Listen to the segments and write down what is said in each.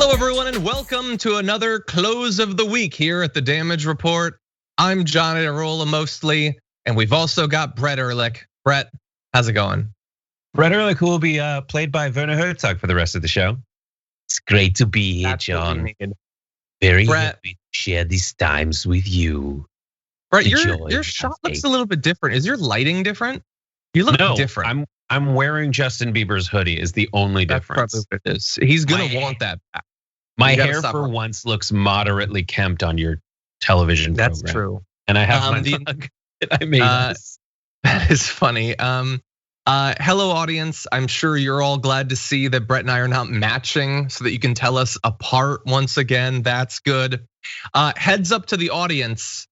Hello, everyone, and welcome to another close of the week here at the Damage Report. I'm Johnny Arola mostly, and we've also got Brett Erlich. Brett, how's it going? Brett Erlich, who will be played by Werner Herzog for the rest of the show. It's great to be here, John. Very happy to share these times with you. Brett, your shot looks a little bit different. Is your lighting different? You look different. I'm wearing Justin Bieber's hoodie is the only difference. That's probably what it is. He's gonna want that back. My hair for once looks moderately kempt on your television program. That's true. And I have my mug that I made this. That is funny. Hello, audience. I'm sure you're all glad to see that Brett and I are not matching so that you can tell us apart once again. That's good. Heads up to the audience.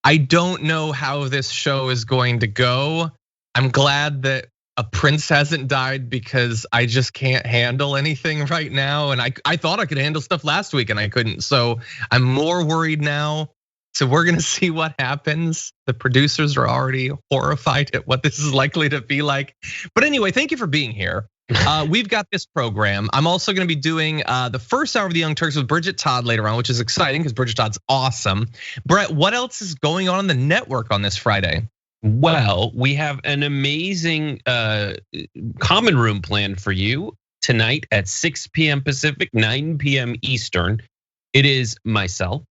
I don't know how this show is going to go. I'm glad that a prince hasn't died because I just can't handle anything right now. And I thought I could handle stuff last week and I couldn't. So I'm more worried now. So we're gonna see what happens. The producers are already horrified at what this is likely to be like. But anyway, thank you for being here. We've got this program. I'm also gonna be doing the first hour of the Young Turks with Bridget Todd later on, which is exciting because Bridget Todd's awesome. Brett, what else is going on in the network on this Friday? Well, we have an amazing common room planned for you tonight at 6 p.m. Pacific, 9 p.m. Eastern. It is myself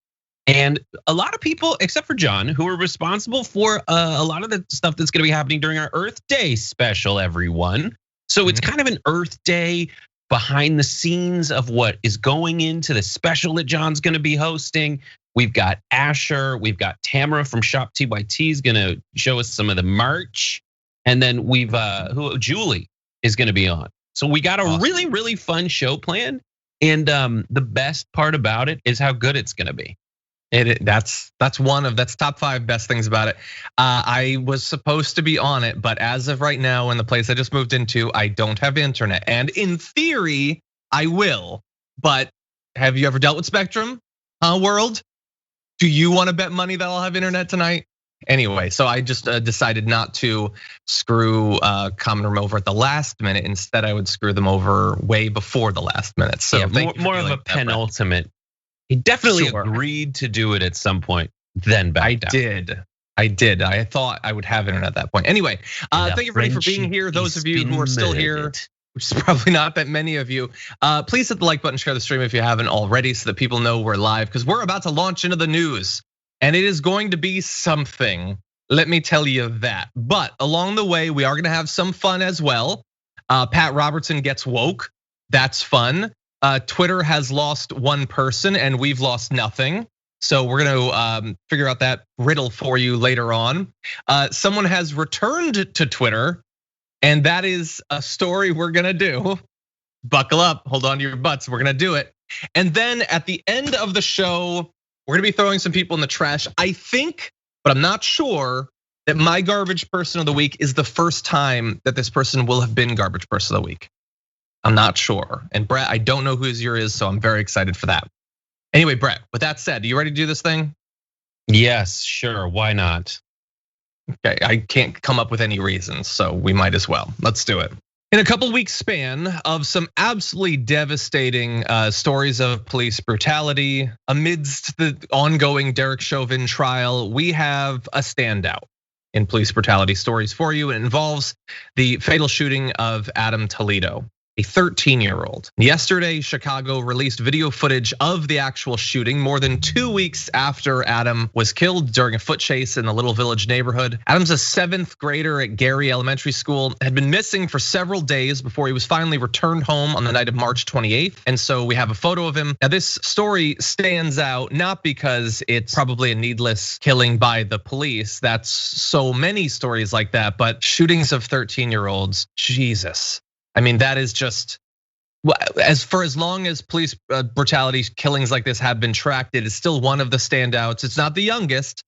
and a lot of people, except for John, who are responsible for a lot of the stuff that's gonna be happening during our Earth Day special, everyone. So it's kind of an Earth Day behind the scenes of what is going into the special that John's gonna be hosting. We've got Asher, we've got Tamara from Shop TYT is gonna show us some of the merch. And then we've Julie is gonna be on. So we got a really, really fun show planned. And the best part about it is how good it's gonna be. That's top 5 best things about it. I was supposed to be on it, but as of right now, in the place I just moved into, I don't have internet. And in theory, I will. But have you ever dealt with Spectrum, world? Do you want to bet money that I'll have internet tonight? Anyway, so I just decided not to screw Common Room over at the last minute. Instead, I would screw them over way before the last minute. So yeah, more of a penultimate. He definitely agreed to do it at some point, then backed out. I did. I thought I would have internet at that point. Anyway, thank you everybody for being here. Those of you who are still here, which is probably not that many of you. Please hit the like button, share the stream if you haven't already so that people know we're live because we're about to launch into the news and it is going to be something. Let me tell you that. But along the way, we are gonna have some fun as well. Pat Robertson gets woke, that's fun. Twitter has lost one person and we've lost nothing. So we're gonna figure out that riddle for you later on. Someone has returned to Twitter. And that is a story we're gonna do. Buckle up, hold on to your butts, we're gonna do it. And then at the end of the show, we're gonna be throwing some people in the trash. I think, but I'm not sure, that my garbage person of the week is the first time that this person will have been garbage person of the week. I'm not sure. And Brett, I don't know who yours is, so I'm very excited for that. Anyway, Brett, with that said, are you ready to do this thing? Yes, sure, why not? Okay, I can't come up with any reasons, so we might as well. Let's do it. In a couple weeks span of some absolutely devastating stories of police brutality, amidst the ongoing Derek Chauvin trial, we have a standout in police brutality stories for you. It involves the fatal shooting of Adam Toledo, a 13-year-old. Yesterday, Chicago released video footage of the actual shooting more than 2 weeks after Adam was killed during a foot chase in the Little Village neighborhood. Adam's a 7th grader at Gary Elementary School, had been missing for several days before he was finally returned home on the night of March 28th. And so we have a photo of him. Now this story stands out not because it's probably a needless killing by the police. That's so many stories like that, but shootings of 13-year-olds, Jesus. I mean, that is just, as long as police brutality killings like this have been tracked, it is still one of the standouts. It's not the youngest.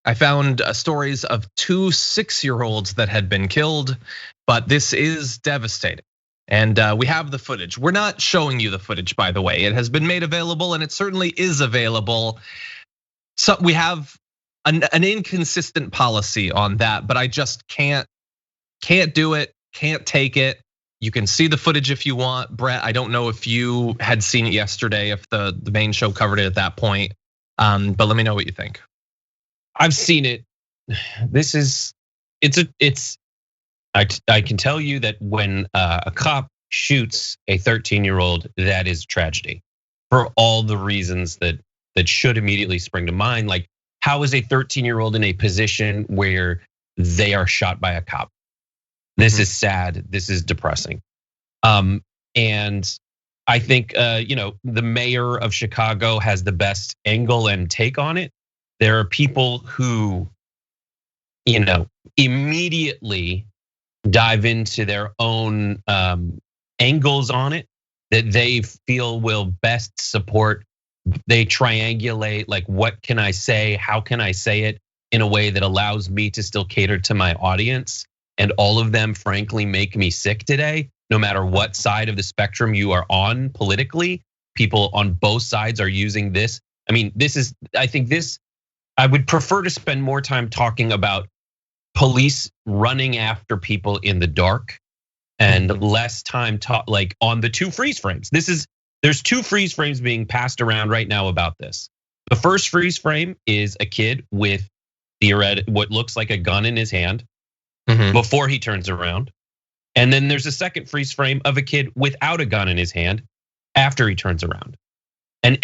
I found stories of 2 6-year-olds that had been killed, but this is devastating. And we have the footage. We're not showing you the footage, by the way. It has been made available and it certainly is available. So we have an inconsistent policy on that, but I just can't do it, can't take it. You can see the footage if you want. Brett, I don't know if you had seen it yesterday, if the main show covered it at that point. But let me know what you think. I've seen it. I can tell you that when a cop shoots a 13-year-old, that is tragedy for all the reasons that should immediately spring to mind. Like, how is a 13-year-old in a position where they are shot by a cop? This is sad. This is depressing. And I think the mayor of Chicago has the best angle and take on it. There are people who, immediately dive into their own angles on it that they feel will best support. They triangulate, like, what can I say? How can I say it in a way that allows me to still cater to my audience? And all of them, frankly, make me sick today. No matter what side of the spectrum you are on politically, people on both sides are using this. I mean, I would prefer to spend more time talking about police running after people in the dark and less time like on the two freeze frames. There's two freeze frames being passed around right now about this. The first freeze frame is a kid with what looks like a gun in his hand before he turns around. And then there's a second freeze frame of a kid without a gun in his hand after he turns around. And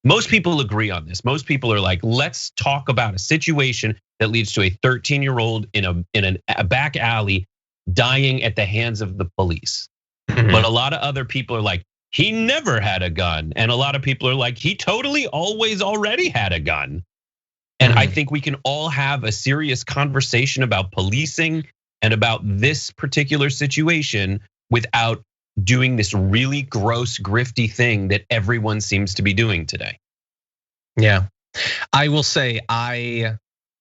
most people agree on this. Most people are like, let's talk about a situation that leads to a 13-year-old in a back alley dying at the hands of the police. But a lot of other people are like, he never had a gun. And a lot of people are like, he totally always already had a gun. And I think we can all have a serious conversation about policing and about this particular situation without doing this really gross, grifty thing that everyone seems to be doing today. Yeah, I will say I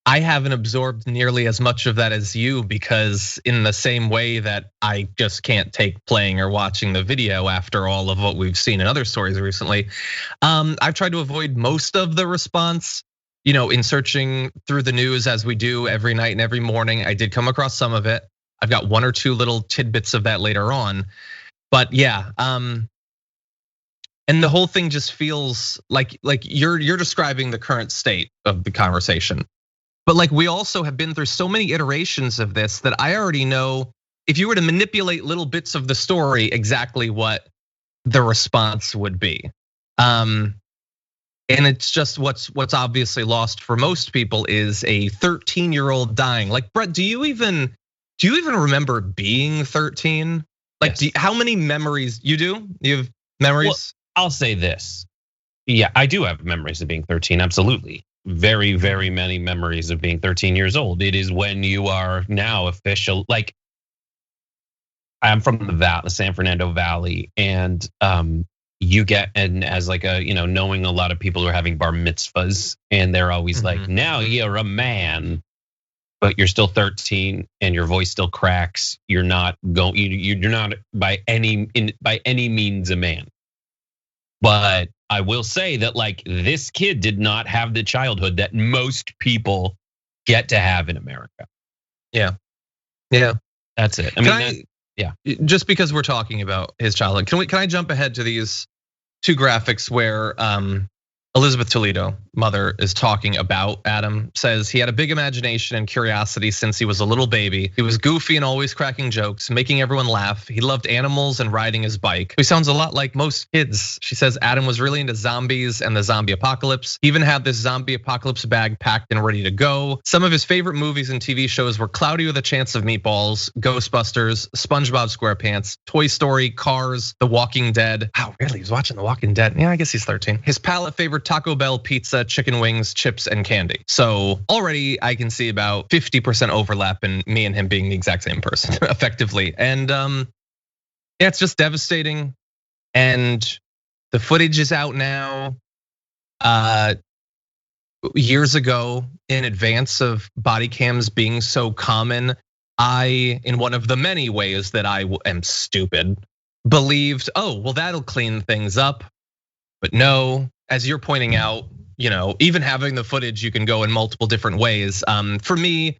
haven't absorbed nearly as much of that as you, because in the same way that I just can't take playing or watching the video after all of what we've seen in other stories recently, I've tried to avoid most of the response. In searching through the news as we do every night and every morning, I did come across some of it. I've got one or two little tidbits of that later on. But yeah, and the whole thing just feels like you're describing the current state of the conversation. But like, we also have been through so many iterations of this that I already know, if you were to manipulate little bits of the story, exactly what the response would be. And it's just what's obviously lost for most people is a 13-year-old dying. Like, Brett, do you even remember being 13? Like, yes. How many memories you do? You have memories? Well, I'll say this. Yeah, I do have memories of being 13, absolutely. Very, very many memories of being 13 years old. It is when you are now official. Like, I'm from the San Fernando Valley, and you get, and as like knowing a lot of people who are having bar mitzvahs, and they're always like, now you're a man, but you're still 13 and your voice still cracks. You're not by any means a man. But I will say that, like, this kid did not have the childhood that most people get to have in America. Yeah. That's it. Yeah. Just because we're talking about his childhood, can I jump ahead to these two graphics where Elizabeth Toledo, mother, is talking about Adam, says he had a big imagination and curiosity since he was a little baby. He was goofy and always cracking jokes, making everyone laugh. He loved animals and riding his bike. He sounds a lot like most kids. She says Adam was really into zombies and the zombie apocalypse. He even had this zombie apocalypse bag packed and ready to go. Some of his favorite movies and TV shows were Cloudy with a Chance of Meatballs, Ghostbusters, SpongeBob SquarePants, Toy Story, Cars, The Walking Dead. Oh, really? He's watching The Walking Dead? Yeah, I guess he's 13. His palate favorite Taco Bell pizza, chicken wings, chips, and candy. So already I can see about 50% overlap in me and him being the exact same person, effectively. And yeah, it's just devastating. And the footage is out now. Years ago, in advance of body cams being so common, I, in one of the many ways that I am stupid, believed, oh, well, that'll clean things up. But no, as you're pointing out, even having the footage, you can go in multiple different ways. For me,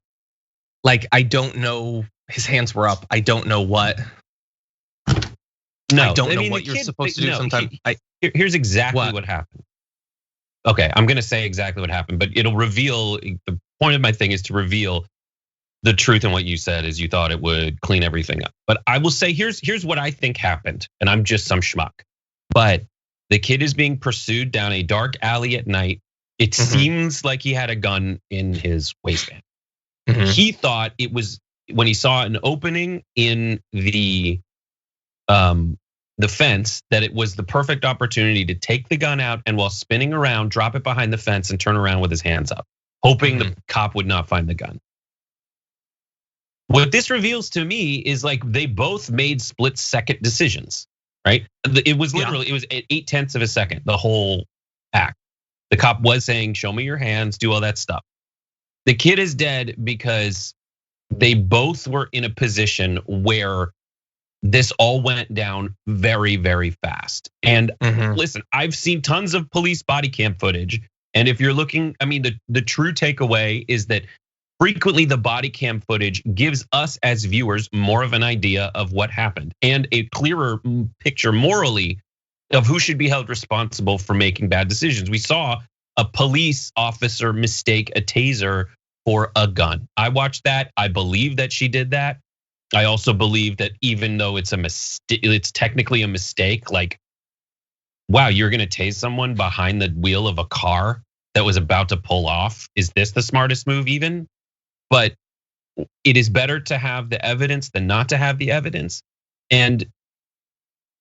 like, I don't know his hands were up. I don't know what. No, I don't know what you're supposed to do sometimes. Here's exactly what happened. Okay, I'm gonna say exactly what happened, but it'll reveal, the point of my thing is to reveal the truth in what you said is you thought it would clean everything up. But I will say, here's what I think happened, and I'm just some schmuck. But the kid is being pursued down a dark alley at night. It seems like he had a gun in his waistband. He thought it was, when he saw an opening in the fence, that it was the perfect opportunity to take the gun out and, while spinning around, drop it behind the fence and turn around with his hands up, hoping the cop would not find the gun. What this reveals to me is like they both made split-second decisions, right? It was literally, it was at 0.8 of a second, the whole act. The cop was saying, show me your hands, do all that stuff. The kid is dead because they both were in a position where this all went down very, very fast. And listen, I've seen tons of police body cam footage. And if you're looking, I mean, the true takeaway is that frequently the body cam footage gives us as viewers more of an idea of what happened and a clearer picture morally of who should be held responsible for making bad decisions. We saw a police officer mistake a taser for a gun. I watched that. I believe that she did that. I also believe that even though it's a mistake, it's technically a mistake. Like, wow, you're gonna tase someone behind the wheel of a car that was about to pull off. Is this the smartest move even? But it is better to have the evidence than not to have the evidence. And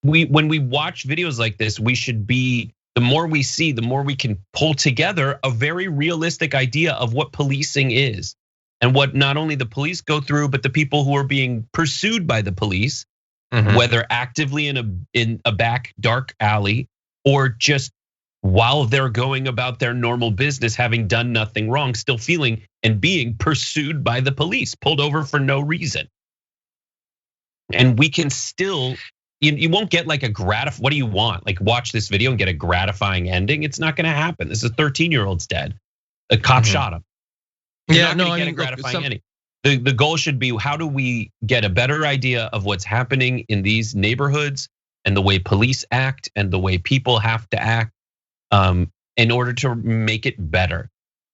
when we watch videos like this, we should be, the more we see, the more we can pull together a very realistic idea of what policing is and what not only the police go through, but the people who are being pursued by the police, whether actively in a back dark alley or just while they're going about their normal business, having done nothing wrong, still feeling and being pursued by the police, pulled over for no reason. And we can still, you won't get like a what do you want? Like watch this video and get a gratifying ending? It's not gonna happen. This is a 13-year-old's dead. A cop shot him. You're not gonna get a gratifying ending. The goal should be, how do we get a better idea of what's happening in these neighborhoods and the way police act and the way people have to act in order to make it better.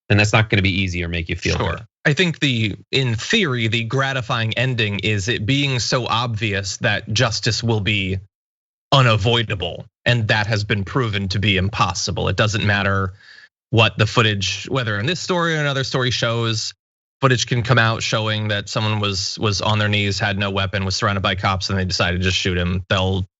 And that's not gonna be easy or make you feel good. I think in theory, the gratifying ending is it being so obvious that justice will be unavoidable. And that has been proven to be impossible. It doesn't matter what the footage, whether in this story or another story shows, footage can come out showing that someone was on their knees, had no weapon, was surrounded by cops, and they decided to just shoot him.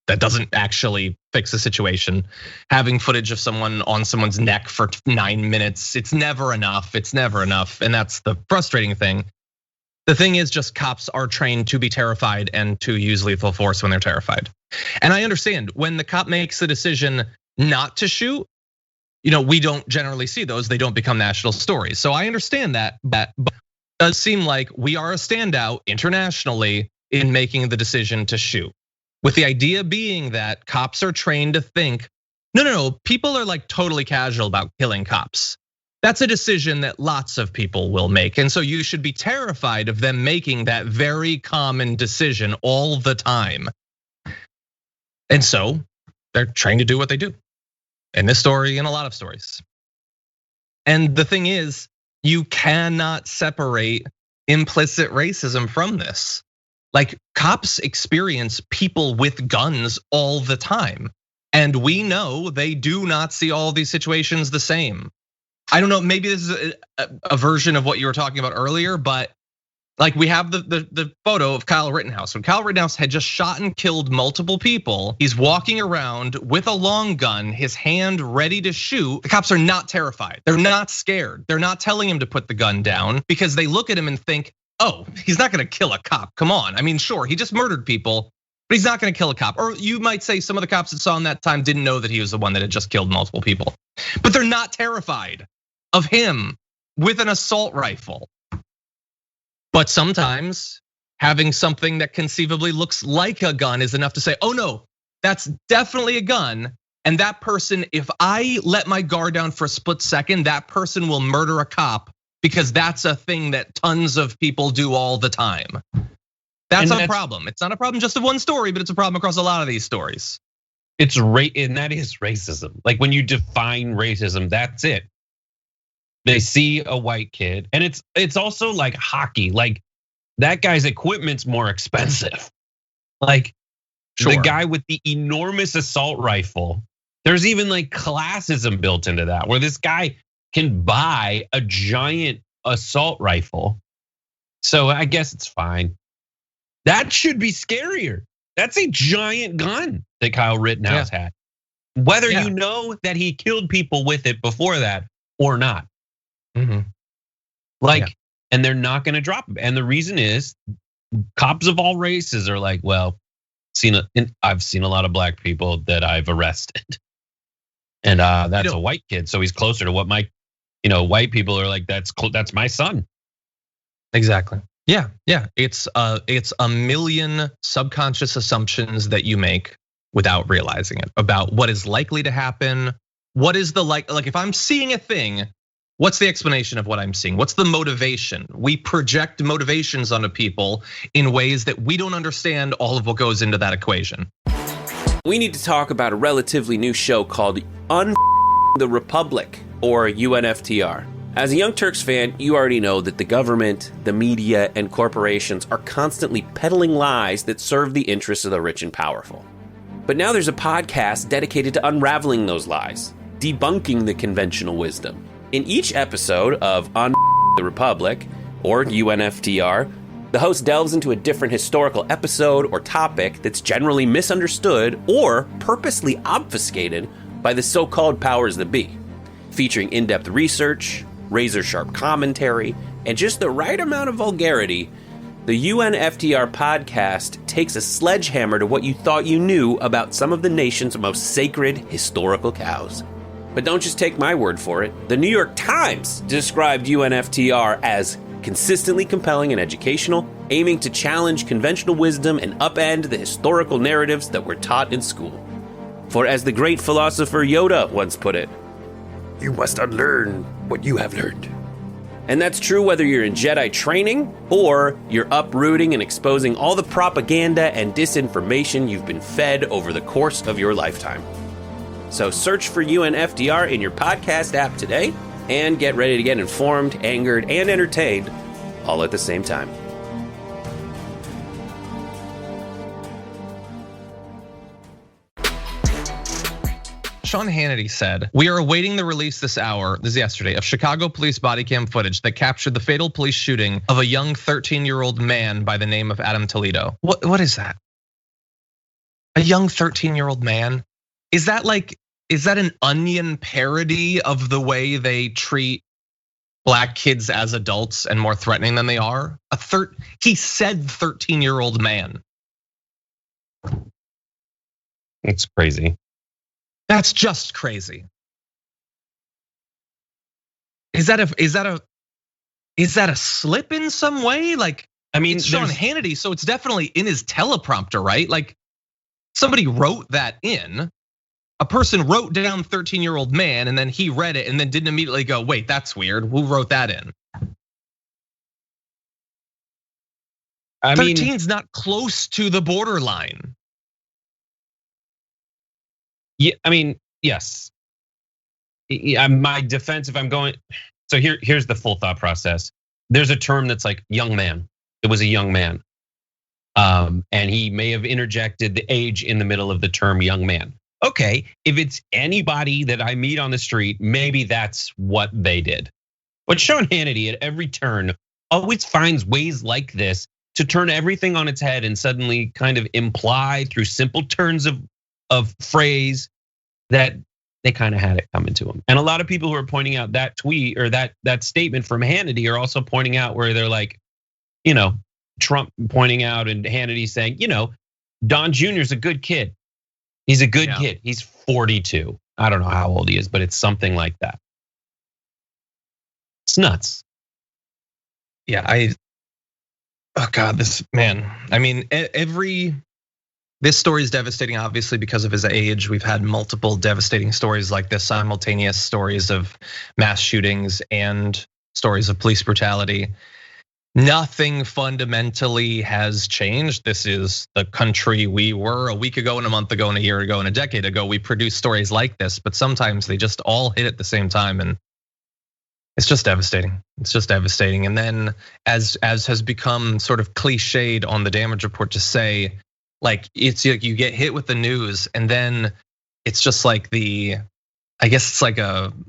That doesn't actually fix the situation. Having footage of someone on someone's neck for 9 minutes, it's never enough. It's never enough, and that's the frustrating thing. The thing is, just cops are trained to be terrified and to use lethal force when they're terrified. And I understand when the cop makes the decision not to shoot, we don't generally see those. They don't become national stories. So I understand that, but it does seem like we are a standout internationally in making the decision to shoot. With the idea being that cops are trained to think, no, people are like totally casual about killing cops. That's a decision that lots of people will make. And so you should be terrified of them making that very common decision all the time. And so they're trained to do what they do in this story and a lot of stories. And the thing is, you cannot separate implicit racism from this. Like cops experience people with guns all the time. And we know they do not see all these situations the same. I don't know, maybe this is a version of what you were talking about earlier, but like we have the photo of Kyle Rittenhouse. When Kyle Rittenhouse had just shot and killed multiple people, he's walking around with a long gun, his hand ready to shoot. The cops are not terrified. They're not scared. They're not telling him to put the gun down because they look at him and think, oh, he's not gonna kill a cop, come on. I mean, sure, he just murdered people, but he's not gonna kill a cop. Or you might say some of the cops that saw him that time didn't know that he was the one that had just killed multiple people. But they're not terrified of him with an assault rifle. But sometimes having something that conceivably looks like a gun is enough to say, oh no, that's definitely a gun. And that person, if I let my guard down for a split second, that person will murder a cop because that's a thing that tons of people do all the time. That's a problem. It's not a problem just of one story, but it's a problem across a lot of these stories. And that is racism. Like when you define racism, that's it. They see a white kid, and it's also like hockey. Like that guy's equipment's more expensive. Like the guy with the enormous assault rifle. There's even like classism built into that, where this guy can buy a giant assault rifle. So I guess it's fine. That should be scarier. That's a giant gun that Kyle Rittenhouse had. Whether you know that he killed people with it before that or not. And they're not gonna drop him. And the reason is cops of all races are like, well, I've seen a lot of black people that I've arrested. And that's a white kid, so he's closer to what my, white people are like. That's my son. Exactly. Yeah. It's a million subconscious assumptions that you make without realizing it about what is likely to happen. What is the like if I'm seeing a thing, what's the explanation of what I'm seeing? What's the motivation? We project motivations onto people in ways that we don't understand all of what goes into that equation. We need to talk about a relatively new show called the Republic, or UNFTR. As a Young Turks fan, you already know that the government, the media, and corporations are constantly peddling lies that serve the interests of the rich and powerful. But now there's a podcast dedicated to unraveling those lies, debunking the conventional wisdom. In each episode of the Republic, or UNFTR, the host delves into a different historical episode or topic that's generally misunderstood or purposely obfuscated by the so-called powers that be, featuring in-depth research, razor-sharp commentary, and just the right amount of vulgarity. The UNFTR podcast takes a sledgehammer to what you thought you knew about some of the nation's most sacred historical cows. But don't just take my word for it. The New York Times described UNFTR as consistently compelling and educational, aiming to challenge conventional wisdom and upend the historical narratives that were taught in school. For as the great philosopher Yoda once put it, you must unlearn what you have learned. And that's true whether you're in Jedi training or you're uprooting and exposing all the propaganda and disinformation you've been fed over the course of your lifetime. So search for UNFTR in your podcast app today and get ready to get informed, angered, and entertained all at the same time. Sean Hannity said, "We are awaiting the release this is yesterday, of Chicago police body cam footage that captured the fatal police shooting of a young 13-year-old man by the name of Adam Toledo." What is that? A young 13-year-old man? Is that an Onion parody of the way they treat black kids as adults and more threatening than they are? He said 13-year-old man. It's crazy. That's just crazy. Is that a slip in some way? It's Sean Hannity, so it's definitely in his teleprompter, right? Like somebody wrote that in. A person wrote down 13-year-old man, and then he read it and then didn't immediately go, wait, that's weird. Who wrote that in? 13's not close to the borderline. Yeah, yes. My defense, if I'm going, so here's the full thought process. There's a term that's like young man. It was a young man. And he may have interjected the age in the middle of the term young man. Okay, if it's anybody that I meet on the street, maybe that's what they did. But Sean Hannity at every turn always finds ways like this to turn everything on its head and suddenly kind of imply through simple turns of phrase that they kind of had it coming to them. And a lot of people who are pointing out that tweet or that statement from Hannity are also pointing out where they're like, Trump pointing out and Hannity saying, Don Jr.'s a good kid. He's a good kid. He's 42. I don't know how old he is, but it's something like that. It's nuts. Yeah, oh God, this man. This story is devastating, obviously, because of his age. We've had multiple devastating stories like this, simultaneous stories of mass shootings and stories of police brutality. Nothing fundamentally has changed. This is the country we were a week ago and a month ago and a year ago and a decade ago. We produce stories like this, but sometimes they just all hit at the same time, and it's just devastating. It's just devastating. And then as has become sort of cliched on the damage report to say, like, it's like you get hit with the news and then it's just like I guess it's like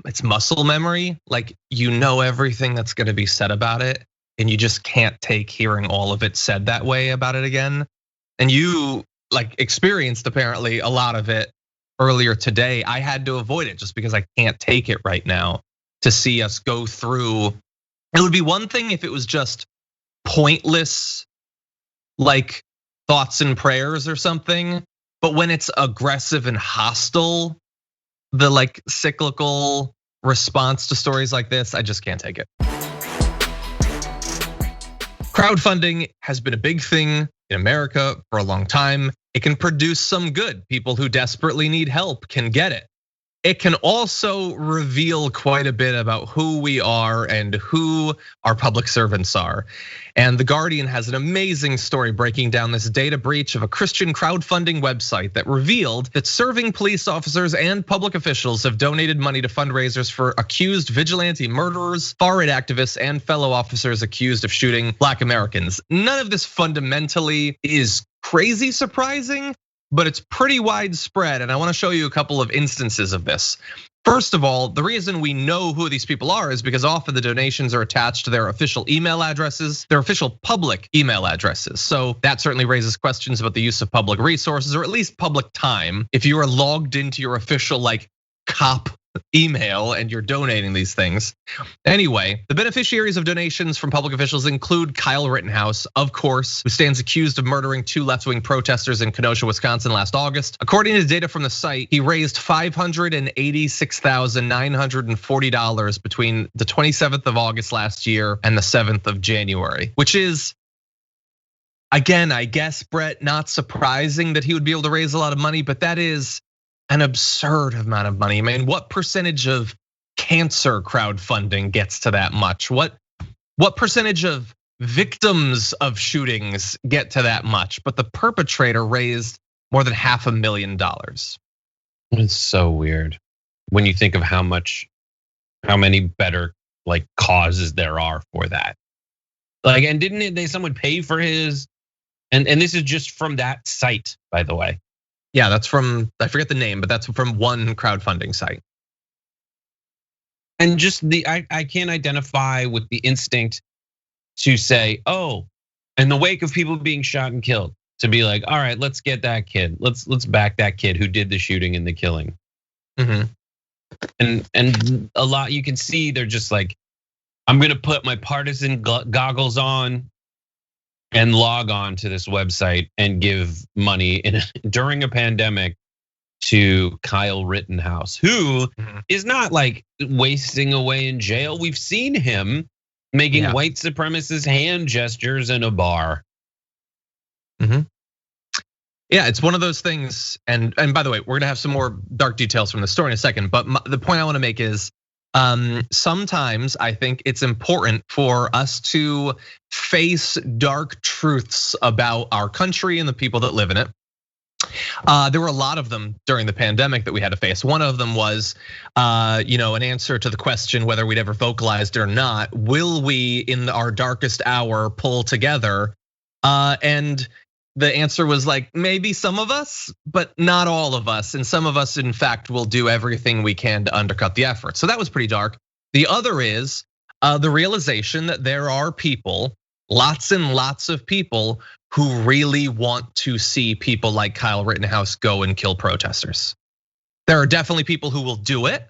it's muscle memory. Like, you know everything that's gonna be said about it, and you just can't take hearing all of it said that way about it again. And you like experienced apparently a lot of it earlier today. I had to avoid it just because I can't take it right now to see us go through. It would be one thing if it was just pointless, like thoughts and prayers or something. But when it's aggressive and hostile, the like cyclical response to stories like this, I just can't take it. Crowdfunding has been a big thing in America for a long time. It can produce some good. People who desperately need help can get it. It can also reveal quite a bit about who we are and who our public servants are. And The Guardian has an amazing story breaking down this data breach of a Christian crowdfunding website that revealed that serving police officers and public officials have donated money to fundraisers for accused vigilante murderers, far-right activists, and fellow officers accused of shooting Black Americans. None of this fundamentally is crazy surprising, but it's pretty widespread, and I wanna show you a couple of instances of this. First of all, the reason we know who these people are is because often the donations are attached to their official email addresses, their official public email addresses. So that certainly raises questions about the use of public resources, or at least public time. If you are logged into your official like cop email and you're donating these things. Anyway, the beneficiaries of donations from public officials include Kyle Rittenhouse, of course, who stands accused of murdering 2 left-wing protesters in Kenosha, Wisconsin last August. According to data from the site, he raised $586,940 between the 27th of August last year and the 7th of January, which is, again, I guess, Brett, not surprising that he would be able to raise a lot of money, but that is an absurd amount of money. I mean, what percentage of cancer crowdfunding gets to that much? What percentage of victims of shootings get to that much? But the perpetrator raised more than $500,000. It's so weird when you think of how many better like causes there are for that. Like, and didn't someone pay for his? And this is just from that site, by the way. Yeah, that's from, I forget the name, but that's from one crowdfunding site. And just I can't identify with the instinct to say, oh, in the wake of people being shot and killed, to be like, all right, let's get that kid. Let's back that kid who did the shooting and the killing. And a lot, you can see they're just like, I'm gonna put my partisan goggles on and log on to this website and give money during a pandemic to Kyle Rittenhouse, who is not like wasting away in jail. We've seen him making white supremacist hand gestures in a bar. Yeah, it's one of those things. And by the way, we're gonna have some more dark details from the story in a second. But the point I wanna make is, sometimes I think it's important for us to face dark truths about our country and the people that live in it. There were a lot of them during the pandemic that we had to face. One of them was, an answer to the question whether we'd ever vocalized it or not. Will we, in our darkest hour, pull together? And the answer was like, maybe some of us, but not all of us. And some of us, in fact, will do everything we can to undercut the effort. So that was pretty dark. The other is the realization that there are people, lots and lots of people, who really want to see people like Kyle Rittenhouse go and kill protesters. There are definitely people who will do it.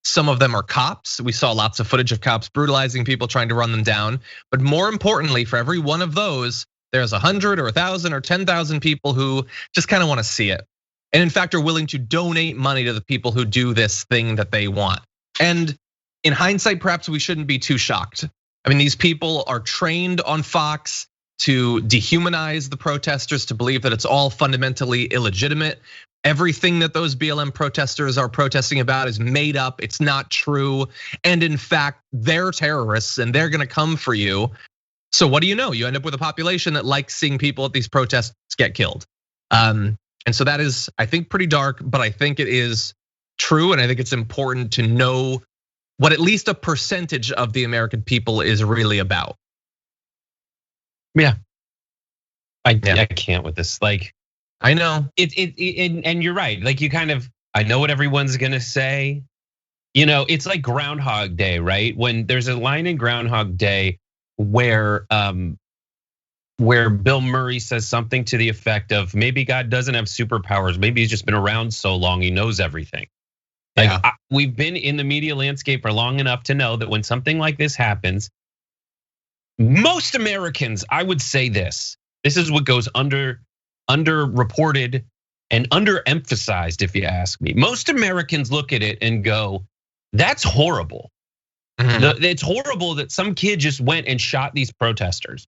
Some of them are cops. We saw lots of footage of cops brutalizing people, trying to run them down. But more importantly, for every one of those, there's 100 or 1,000 or 10,000 people who just kind of want to see it. And in fact, are willing to donate money to the people who do this thing that they want. And in hindsight, perhaps we shouldn't be too shocked. I mean, these people are trained on Fox to dehumanize the protesters, to believe that it's all fundamentally illegitimate. Everything that those BLM protesters are protesting about is made up, it's not true. And in fact, they're terrorists and they're gonna come for you. So what do you know? You end up with a population that likes seeing people at these protests get killed. And so that is, I think, pretty dark, but I think it is true. And I think it's important to know what at least a percentage of the American people is really about. Yeah. I can't with this. Like, I know and you're right. Like, you kind of, I know what everyone's gonna say. You know, it's like Groundhog Day, right? When there's a line in Groundhog Day where Bill Murray says something to the effect of, maybe God doesn't have superpowers, maybe he's just been around so long he knows everything. Like, we've been in the media landscape for long enough to know that when something like this happens, most Americans, I would say this is what goes underreported and underemphasized, if you ask me. Most Americans look at it and go, that's horrible. It's horrible that some kid just went and shot these protesters,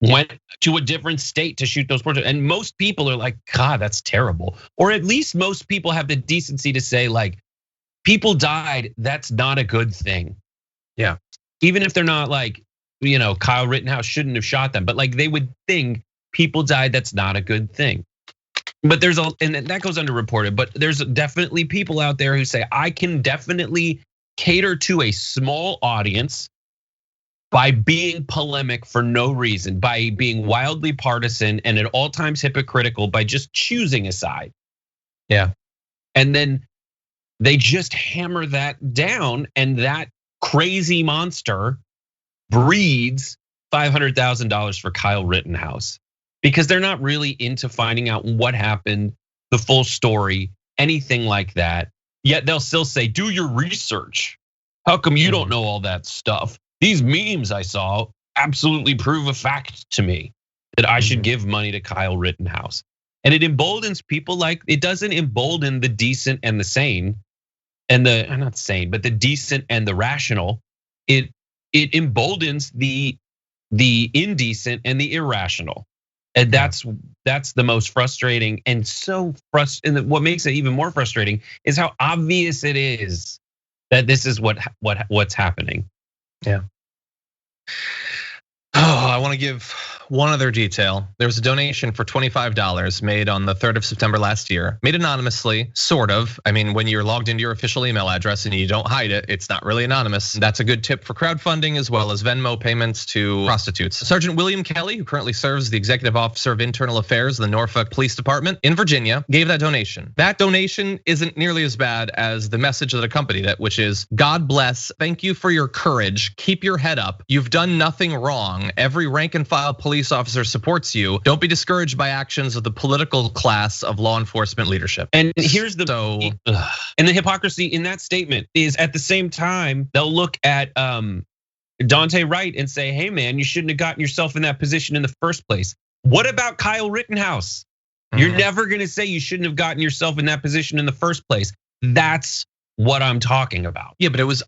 went to a different state to shoot those protesters. And most people are like, God, that's terrible. Or at least most people have the decency to say, like, people died, that's not a good thing. Yeah. Even if they're not like, Kyle Rittenhouse shouldn't have shot them, but like they would think people died, that's not a good thing. But and that goes underreported, but there's definitely people out there who say, I can definitely cater to a small audience by being polemic for no reason, by being wildly partisan and at all times hypocritical, by just choosing a side. Yeah. And then they just hammer that down, and that crazy monster breeds $500,000 for Kyle Rittenhouse, because they're not really into finding out what happened, the full story, anything like that. Yet they'll still say, do your research. How come you don't know all that stuff? These memes I saw absolutely prove a fact to me that I should give money to Kyle Rittenhouse. And it emboldens people. Like, it doesn't embolden the decent and the sane, and I'm not sane, but the decent and the rational. It emboldens the indecent and the irrational. And that's the most frustrating, and so and what makes it even more frustrating is how obvious it is that this is what's happening. Yeah. Oh, I want to give one other detail. There was a donation for $25 made on the 3rd of September last year, made anonymously, sort of. I mean, when you're logged into your official email address and you don't hide it, it's not really anonymous. That's a good tip for crowdfunding, as well as Venmo payments to prostitutes. Sergeant William Kelly, who currently serves as the executive officer of internal affairs of the Norfolk Police Department in Virginia, gave that donation. That donation isn't nearly as bad as the message that accompanied it, which is, God bless, thank you for your courage, keep your head up, you've done nothing wrong, every rank and file police officer supports you. Don't be discouraged by actions of the political class of law enforcement leadership. And here's and the hypocrisy in that statement is, at the same time, they'll look at Dante Wright and say, hey man, you shouldn't have gotten yourself in that position in the first place. What about Kyle Rittenhouse? You're never gonna say you shouldn't have gotten yourself in that position in the first place. That's what I'm talking about. Yeah, but it was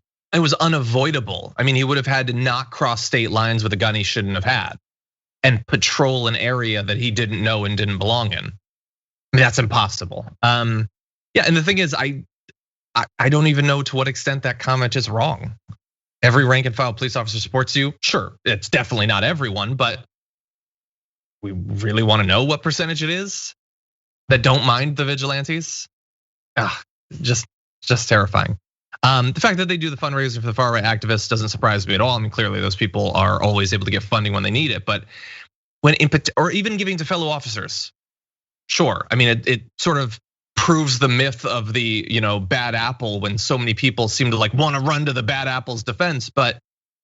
unavoidable. I mean, he would have had to not cross state lines with a gun he shouldn't have had, and patrol an area that he didn't know and didn't belong in. I mean, that's impossible. Yeah, and the thing is, I don't even know to what extent that comment is wrong. Every rank and file police officer supports you. Sure, it's definitely not everyone, but we really want to know what percentage it is that don't mind the vigilantes. Just terrifying. The fact that they do the fundraiser for the far right activists doesn't surprise me at all. I mean, clearly those people are always able to get funding when they need it, but or even giving to fellow officers, sure. I mean, it sort of proves the myth of the bad apple when so many people seem to like want to run to the bad apple's defense, but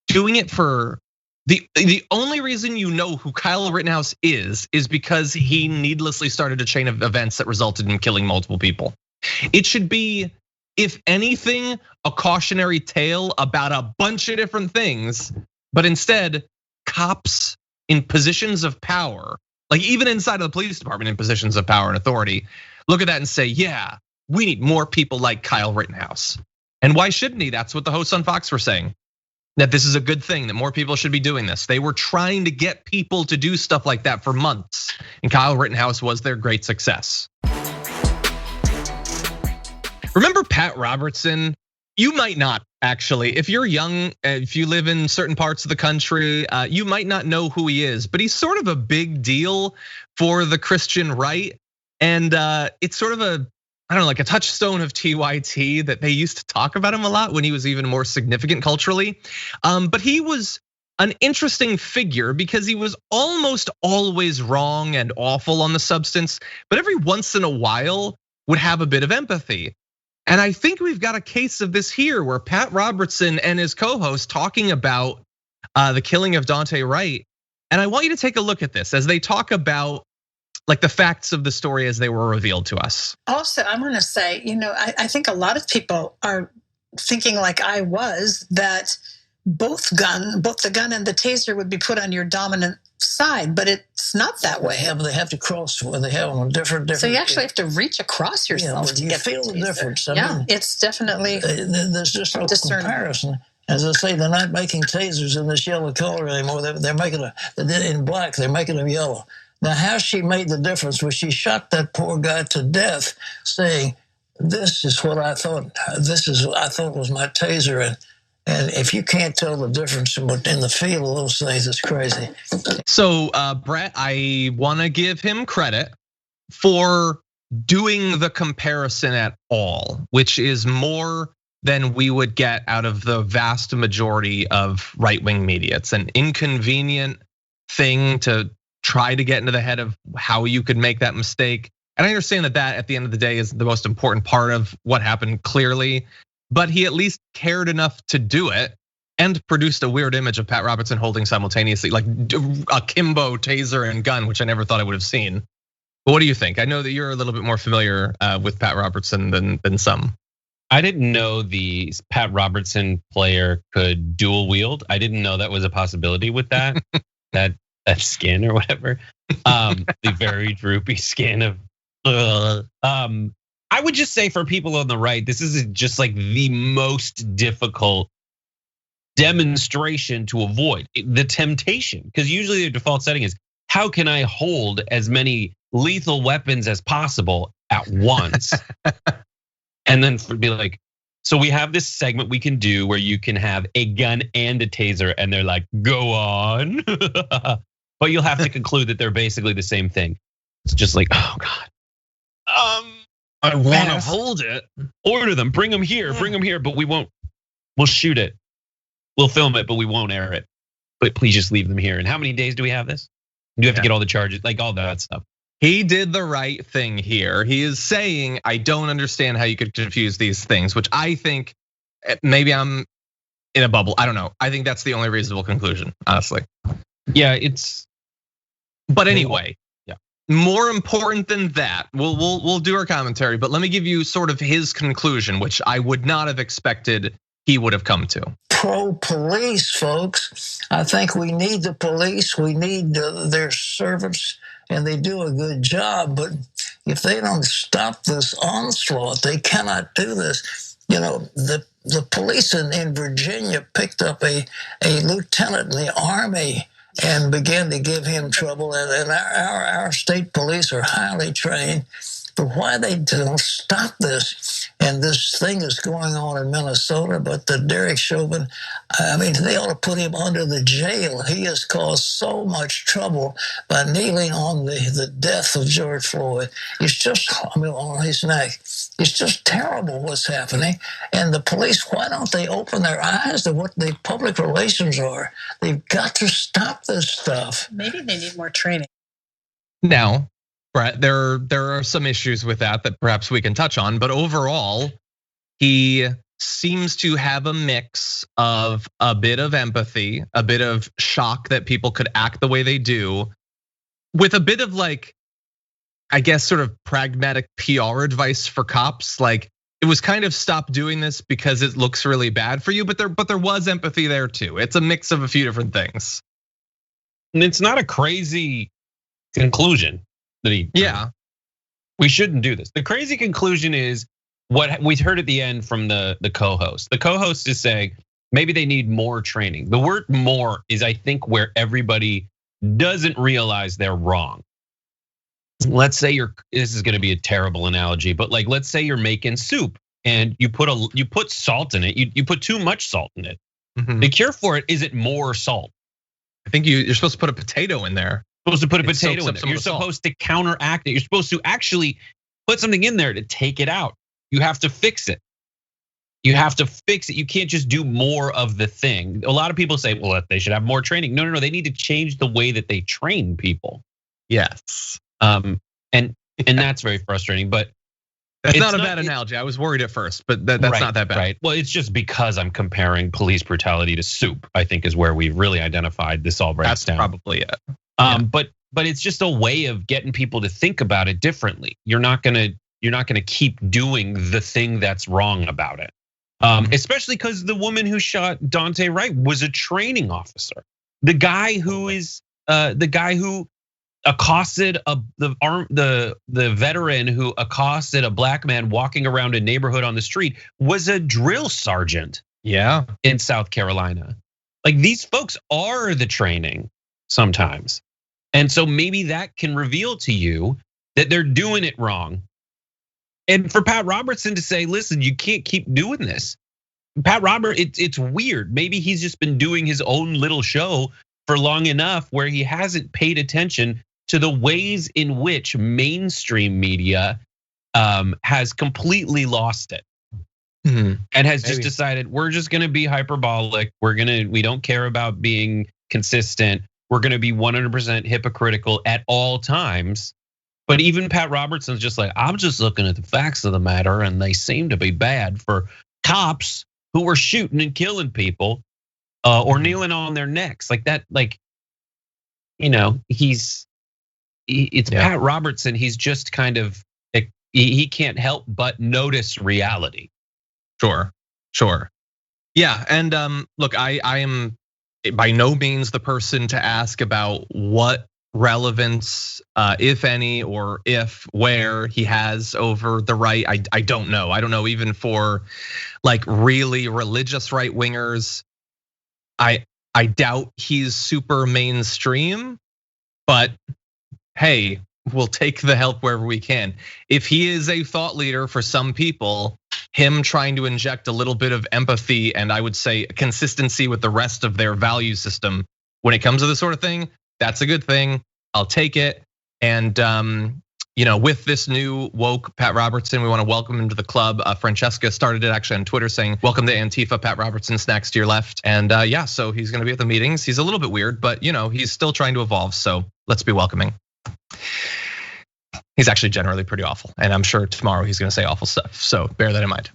doing it for the only reason you know who Kyle Rittenhouse is because he needlessly started a chain of events that resulted in killing multiple people. It should be, if anything, a cautionary tale about a bunch of different things, but instead, cops in positions of power, like even inside of the police department in positions of power and authority, look at that and say, yeah, we need more people like Kyle Rittenhouse. And why shouldn't he? That's what the hosts on Fox were saying, that this is a good thing, that more people should be doing this. They were trying to get people to do stuff like that for months, and Kyle Rittenhouse was their great success. Remember Pat Robertson? You might not actually. If you're young, if you live in certain parts of the country, you might not know who he is, but he's sort of a big deal for the Christian right. And it's sort of I don't know, like a touchstone of TYT that they used to talk about him a lot when he was even more significant culturally. But he was an interesting figure because he was almost always wrong and awful on the substance, but every once in a while would have a bit of empathy. And I think we've got a case of this here where Pat Robertson and his co-host talking about the killing of Daunte Wright. And I want you to take a look at this as they talk about like the facts of the story as they were revealed to us. Also, I want to say, I think a lot of people are thinking like I was, that both the gun and the taser would be put on your dominant side, but it's not that way. They have to cross where they have them different. So you actually have to reach across yourself to you get feel the difference. I mean, mean, it's definitely there's just no comparison. As I say, they're not making tasers in this yellow color anymore. They're making in black. They're making them yellow. Now, how she made the difference was she shot that poor guy to death, saying, "This is what I thought. I thought was my taser." And if you can't tell the difference in the feel of those things, it's crazy. So, Brett, I want to give him credit for doing the comparison at all, which is more than we would get out of the vast majority of right-wing media. It's an inconvenient thing to try to get into the head of how you could make that mistake. And I understand that at the end of the day is the most important part of what happened clearly. But he at least cared enough to do it and produced a weird image of Pat Robertson holding simultaneously, like a Kimbo taser and gun, which I never thought I would have seen. But what do you think? I know that you're a little bit more familiar with Pat Robertson than some. I didn't know the Pat Robertson player could dual wield. I didn't know that was a possibility with that that skin or whatever. The very droopy skin of. I would just say for people on the right, this is just like the most difficult demonstration to avoid. The temptation, because usually the default setting is, how can I hold as many lethal weapons as possible at once? And then be like, so we have this segment we can do where you can have a gun and a taser, and they're like, go on. But you'll have to conclude that they're basically the same thing. It's just like, oh God. I want to hold it. Order them, bring them here, but we won't. We'll shoot it. We'll film it, but we won't air it. But please just leave them here. And how many days do we have this? You have to get all the charges, like all that stuff. He did the right thing here. He is saying, I don't understand how you could confuse these things, which I think maybe I'm in a bubble. I don't know. I think that's the only reasonable conclusion, honestly. Yeah, but anyway. More important than that, we'll do our commentary, but let me give you sort of his conclusion, which I would not have expected he would have come to. Pro-police, folks. I think we need the police. We need their servants, and they do a good job. But if they don't stop this onslaught, they cannot do this. The police in Virginia picked up a lieutenant in the Army and began to give him trouble. And our state police are highly trained. But why they don't stop this? And this thing is going on in Minnesota, but the Derek Chauvin, I mean, they ought to put him under the jail. He has caused so much trouble by kneeling on the death of George Floyd. It's just, on his neck. It's just terrible what's happening. And the police, why don't they open their eyes to what the public relations are? They've got to stop this stuff. Maybe they need more training. Now, Brett, there are some issues with that perhaps we can touch on, but overall, he seems to have a mix of a bit of empathy, a bit of shock that people could act the way they do, with a bit of like, I guess, sort of pragmatic PR advice for cops. Like, it was kind of stop doing this because it looks really bad for you, but there was empathy there too. It's a mix of a few different things. And it's not a crazy conclusion. We shouldn't do this. The crazy conclusion is what we heard at the end from the co-host. The co-host is saying maybe they need more training. The word more is, I think, where everybody doesn't realize they're wrong. Let's say this is gonna be a terrible analogy, but like, let's say you're making soup and you put salt in it. You put too much salt in it. The cure for it isn't more salt. I think you're supposed to put a potato in there. Supposed to put a potato in there. You're supposed to counteract it. You're supposed to actually put something in there to take it out. You have to fix it. You have to fix it. You can't just do more of the thing. A lot of people say, well, they should have more training. No. They need to change the way that they train people. Yes. And that's very frustrating. But that's not a bad analogy. I was worried at first, but that's not that bad. Right. Well, it's just because I'm comparing police brutality to soup, I think is where we've really identified this all breaks down. That's probably it. But it's just a way of getting people to think about it differently. You're not gonna keep doing the thing that's wrong about it. Especially because the woman who shot Dante Wright was a training officer. The guy who accosted the veteran who accosted a black man walking around a neighborhood on the street was a drill sergeant. Yeah, in South Carolina. Like these folks are the training sometimes. And so maybe that can reveal to you that they're doing it wrong. And for Pat Robertson to say, listen, you can't keep doing this. Pat Robertson, it's weird. Maybe he's just been doing his own little show for long enough where he hasn't paid attention to the ways in which mainstream media has completely lost it. And has just decided we're just gonna be hyperbolic. We don't care about being consistent. We're gonna be 100% hypocritical at all times. But even Pat Robertson's just like, I'm just looking at the facts of the matter, and they seem to be bad for cops who were shooting and killing people or kneeling on their necks like that. Like, it's Pat Robertson. He's just kind of he can't help but notice reality. Sure. Yeah, and look, I am by no means the person to ask about what relevance, if any, or where he has over the right. I don't know. I don't know even for like really religious right wingers. I doubt he's super mainstream, but hey, we'll take the help wherever we can. If he is a thought leader for some people, him trying to inject a little bit of empathy and I would say consistency with the rest of their value system when it comes to this sort of thing, that's a good thing. I'll take it. And with this new woke Pat Robertson, we want to welcome him to the club. Francesca started it actually on Twitter saying, welcome to Antifa, Pat Robertson, snacks to your left. And so he's gonna be at the meetings. He's a little bit weird, but he's still trying to evolve. So let's be welcoming. He's actually generally pretty awful. And I'm sure tomorrow he's gonna say awful stuff. So bear that in mind.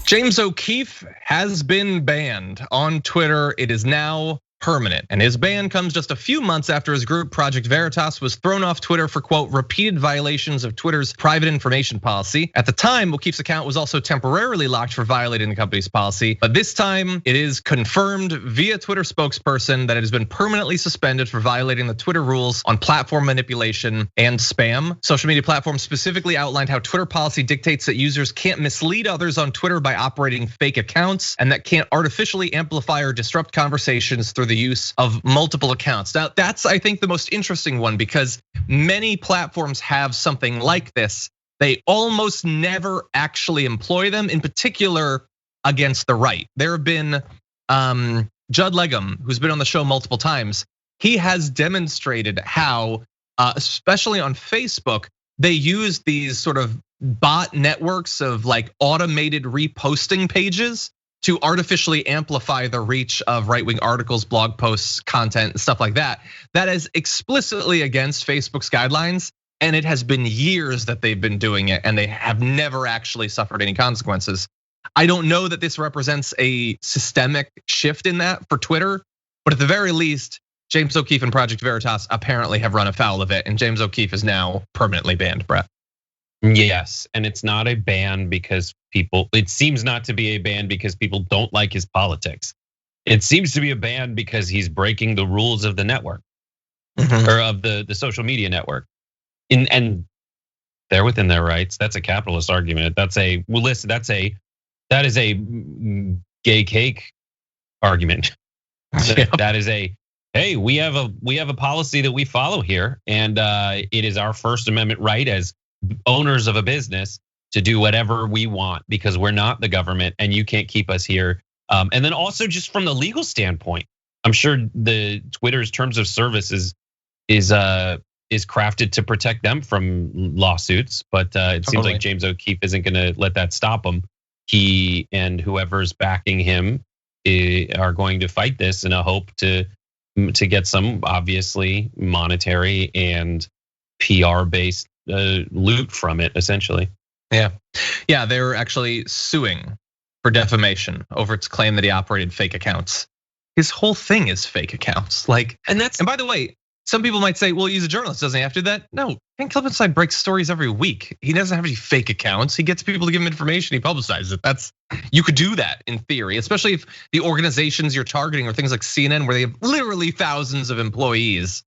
James O'Keefe has been banned on Twitter. It is now permanent. And his ban comes just a few months after his group Project Veritas was thrown off Twitter for quote, repeated violations of Twitter's private information policy. At the time, O'Keefe's account was also temporarily locked for violating the company's policy. But this time it is confirmed via Twitter spokesperson that it has been permanently suspended for violating the Twitter rules on platform manipulation and spam. Social media platforms specifically outlined how Twitter policy dictates that users can't mislead others on Twitter by operating fake accounts and that can't artificially amplify or disrupt conversations through the use of multiple accounts. Now, that's I think the most interesting one because many platforms have something like this. They almost never actually employ them, in particular against the right. There have been Judd Legum, who's been on the show multiple times. He has demonstrated how, especially on Facebook, they use these sort of bot networks of like automated reposting pages to artificially amplify the reach of right-wing articles, blog posts, content, stuff like that. That is explicitly against Facebook's guidelines, and it has been years that they've been doing it, and they have never actually suffered any consequences. I don't know that this represents a systemic shift in that for Twitter, but at the very least, James O'Keefe and Project Veritas apparently have run afoul of it, and James O'Keefe is now permanently banned, Brett. Yes, and it's not a ban because it seems not to be a ban because people don't like his politics. It seems to be a ban because he's breaking the rules of the network or of the social media network. And they're within their rights. That's a capitalist argument. That is a gay cake argument. That is hey, we have a policy that we follow here, and it is our First Amendment right as owners of a business to do whatever we want because we're not the government and you can't keep us here. And then also just from the legal standpoint, I'm sure the Twitter's terms of service is crafted to protect them from lawsuits, but it seems like James O'Keefe isn't going to let that stop him. He and whoever's backing him are going to fight this in a hope to get some obviously monetary and PR based loot from it, essentially. Yeah, they're actually suing for defamation over its claim that he operated fake accounts. His whole thing is fake accounts. And by the way, some people might say, well, he's a journalist, doesn't he have to do that? No, Ken Klippenstein breaks stories every week. He doesn't have any fake accounts. He gets people to give him information, he publicizes it. You could do that in theory, especially if the organizations you're targeting are things like CNN, where they have literally thousands of employees.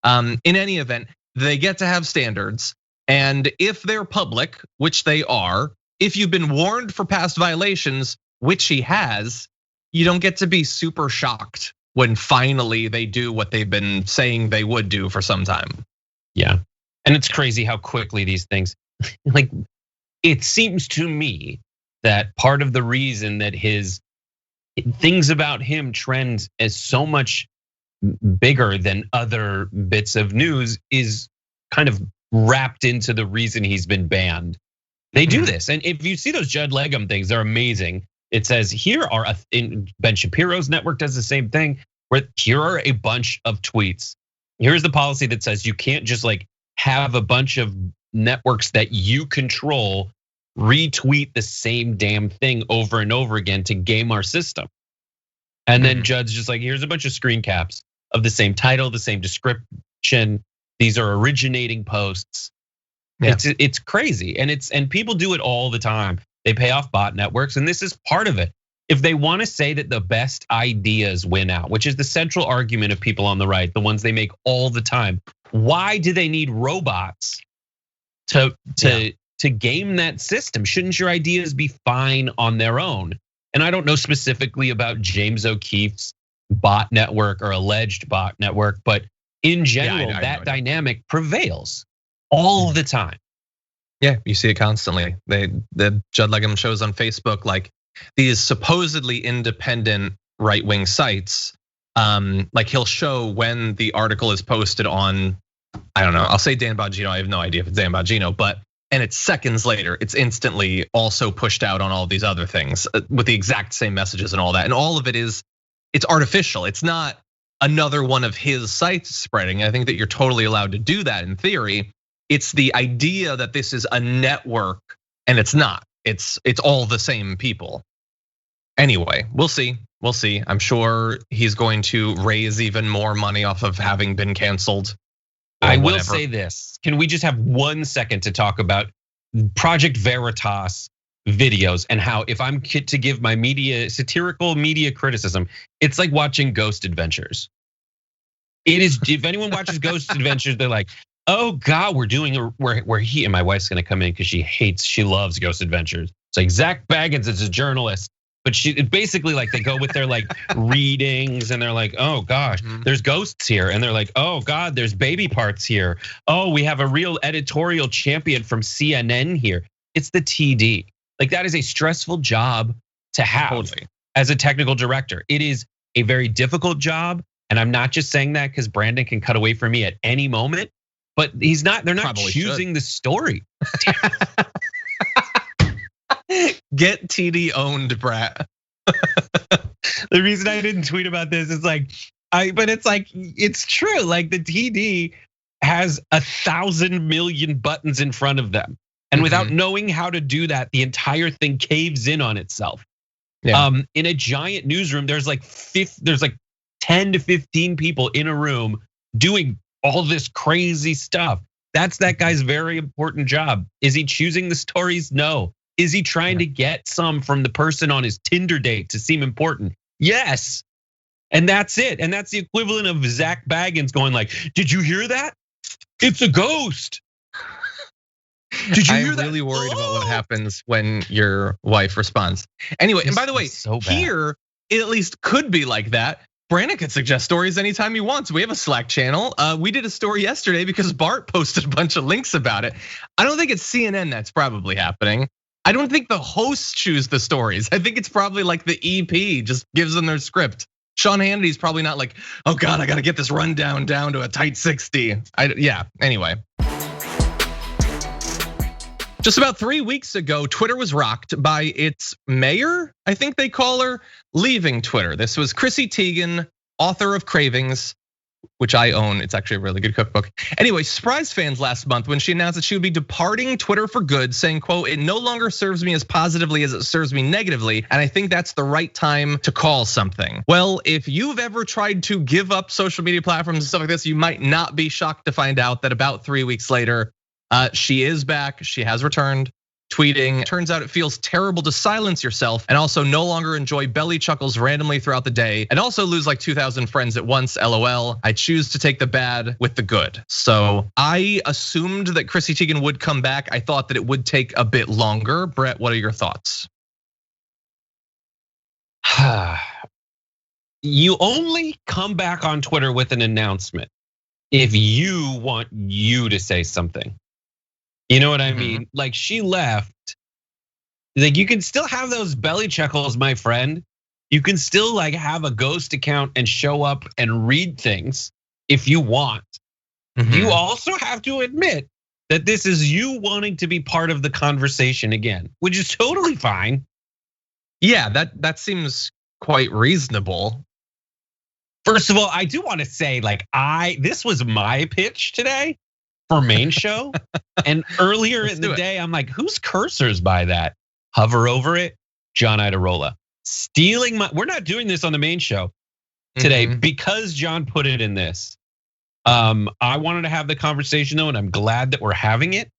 In any event, they get to have standards. And if they're public, which they are, if you've been warned for past violations, which he has, you don't get to be super shocked when finally they do what they've been saying they would do for some time. Yeah, and it's crazy how quickly these things, it seems to me that part of the reason that his things about him trend as so much bigger than other bits of news is kind of wrapped into the reason he's been banned. They do this, and if you see those Judd Legum things, they're amazing. It says here are Ben Shapiro's network does the same thing. Where here are a bunch of tweets. Here's the policy that says you can't just have a bunch of networks that you control retweet the same damn thing over and over again to game our system. And then Judd's just here's a bunch of screen caps of the same title, the same description. These are originating posts. Yeah. It's crazy, and people do it all the time. They pay off bot networks, and this is part of it. If they want to say that the best ideas win out, which is the central argument of people on the right, the ones they make all the time, why do they need robots to game that system? Shouldn't your ideas be fine on their own? And I don't know specifically about James O'Keefe's bot network or alleged bot network, but in general, that dynamic prevails all the time. Yeah, you see it constantly. The Judd Legum shows on Facebook, these supposedly independent right-wing sites, he'll show when the article is posted on, I don't know, I'll say Dan Bongino, I have no idea if it's Dan Bongino, and it's seconds later, it's instantly also pushed out on all these other things with the exact same messages and all that. And all of it it's artificial. It's not another one of his sites spreading. I think that you're totally allowed to do that in theory. It's the idea that this is a network, and it's not. It's all the same people. Anyway, we'll see. We'll see. I'm sure he's going to raise even more money off of having been canceled. I will say this. Can we just have 1 second to talk about Project Veritas videos and how, if I'm to give my satirical media criticism, it's like watching Ghost Adventures. It is, if anyone watches Ghost Adventures, they're like, oh God, we're doing where he, and my wife's gonna come in because she loves Ghost Adventures. It's like Zach Baggins is a journalist, but it's basically they go with their readings and they're like, oh gosh, there's ghosts here. And they're like, oh God, there's baby parts here. Oh, we have a real editorial champion from CNN here. It's the TD. That is a stressful job to have as a technical director. It is a very difficult job. And I'm not just saying that because Brandon can cut away from me at any moment. But they're not probably choosing the story. Get TD owned, Brad. The reason I didn't tweet about this is it's true. The TD has 1,000 million buttons in front of them. And without knowing how to do that, the entire thing caves in on itself. Yeah. In a giant newsroom, there's 10 to 15 people in a room doing all this crazy stuff. That's that guy's very important job. Is he choosing the stories? No. Is he trying to get some from the person on his Tinder date to seem important? Yes. And that's it. And that's the equivalent of Zach Baggins going did you hear that? It's a ghost. Did you hear that? I'm really worried about what happens when your wife responds. Anyway, and by the way, here it at least could be like that Brandon can suggest stories anytime he wants. We have a Slack channel. We did a story yesterday because Bart posted a bunch of links about it. I don't think it's CNN that's probably happening. I don't think the hosts choose the stories. I think it's probably like the EP just gives them their script. Sean Hannity's probably not like, oh God, I gotta get this rundown down to a tight 60. Yeah, anyway. Just about 3 weeks ago, Twitter was rocked by its mayor, I think they call her, leaving Twitter. This was Chrissy Teigen, author of Cravings, which I own. It's actually a really good cookbook. Anyway, surprised fans last month when she announced that she would be departing Twitter for good, saying, quote, "It no longer serves me as positively as it serves me negatively, and I think that's the right time to call something." Well, if you've ever tried to give up social media platforms and stuff like this, you might not be shocked to find out that about 3 weeks later, she is back, she has returned, tweeting, "Turns out it feels terrible to silence yourself and also no longer enjoy belly chuckles randomly throughout the day and also lose like 2,000 friends at once, LOL. I choose to take the bad with the good." So I assumed that Chrissy Teigen would come back. I thought that it would take a bit longer. Brett, what are your thoughts? You only come back on Twitter with an announcement if you want you to say something. You know what I mean? Like she left. Like you can still have those belly chuckles, my friend. You can still like have a ghost account and show up and read things if you want. You also have to admit that this is you wanting to be part of the conversation again, which is totally fine. Yeah, that seems quite reasonable. First of all, I do want to say, like, this was my pitch today for main show. And earlier in the day, I'm like, whose cursor's by that? Hover over it, John Idarola. Stealing we're not doing this on the main show today because John put it in this. I wanted to have the conversation though, and I'm glad that we're having it.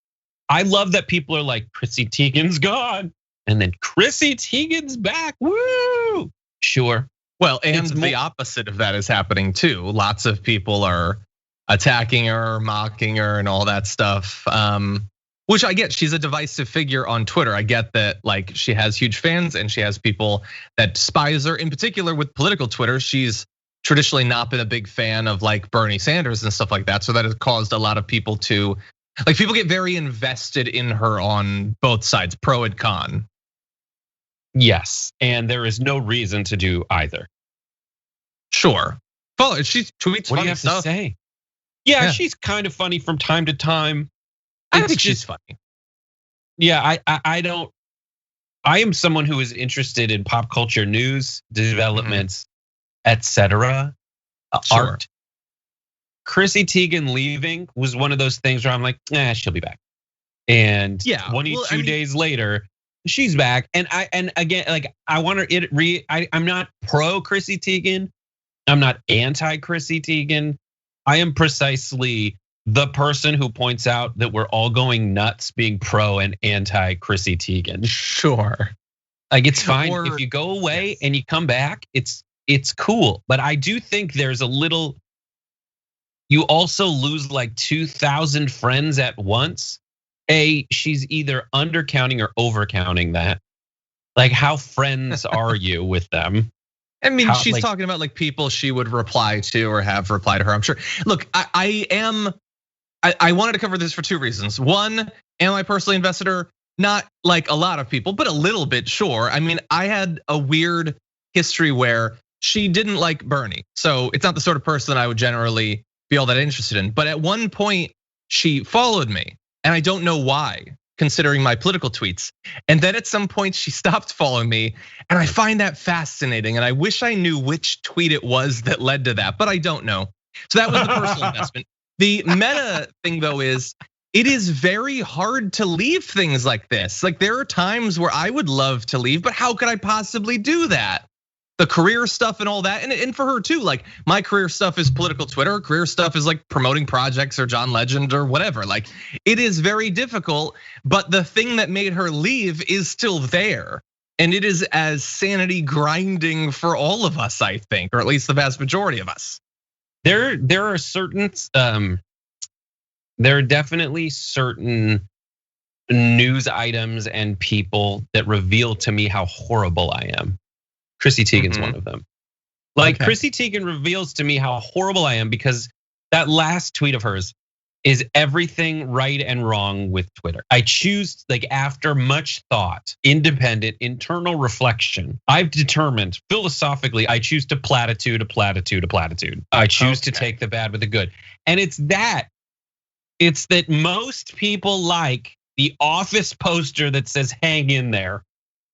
I love that people are like, Chrissy Teigen's gone, and then Chrissy Teigen's back, woo! Sure. Well, and the opposite of that is happening too. Lots of people are attacking her, mocking her, and all that stuff. Which I get, she's a divisive figure on Twitter. I get that, like she has huge fans and she has people that despise her. In particular with political Twitter, she's traditionally not been a big fan of like Bernie Sanders and stuff like that. So that has caused a lot of people to, like people get very invested in her on both sides, pro and con. Yes, and there is no reason to do either. Sure, follow her. She tweets what do funny you have stuff. To say? Yeah, she's kind of funny from time to time. I think she's funny. Yeah, I am someone who is interested in pop culture news, developments, etc. Art. Chrissy Teigen leaving was one of those things where I'm like, she'll be back. And 22 days later, she's back. And again, like I want to I'm not pro Chrissy Teigen. I'm not anti Chrissy Teigen. I am precisely the person who points out that we're all going nuts being pro and anti Chrissy Teigen. Sure. Like it's fine if you go away and you come back, it's cool. But I do think there's a little, you also lose like 2,000 friends at once. She's either undercounting or overcounting that. Like how friends are you with them? I mean, she's talking about like people she would reply to or have replied to her, I'm sure. Look, I wanted to cover this for two reasons. One, am I personally invested in her? Not like a lot of people, but a little bit, sure. I mean, I had a weird history where she didn't like Bernie. So it's not the sort of person I would generally be all that interested in. But at one point, she followed me. And I don't know why, considering my political tweets. And then at some point she stopped following me. And I find that fascinating. And I wish I knew which tweet it was that led to that, but I don't know. So that was the personal investment. The meta thing though is, it is very hard to leave things like this. Like there are times where I would love to leave, but how could I possibly do that? The career stuff and all that, and for her too, like my career stuff is political Twitter, career stuff is like promoting projects or John Legend or whatever. Like it is very difficult, but the thing that made her leave is still there. And it is as sanity grinding for all of us, I think, or at least the vast majority of us. There are certain, there are definitely certain news items and people that reveal to me how horrible I am. Chrissy Teigen's one of them. Like Okay. Chrissy Teigen reveals to me how horrible I am because that last tweet of hers is everything right and wrong with Twitter. I choose, like after much thought, independent, internal reflection, I've determined philosophically, I choose to platitude a platitude a platitude. I choose to take the bad with the good. And it's that most people like the Office poster that says hang in there.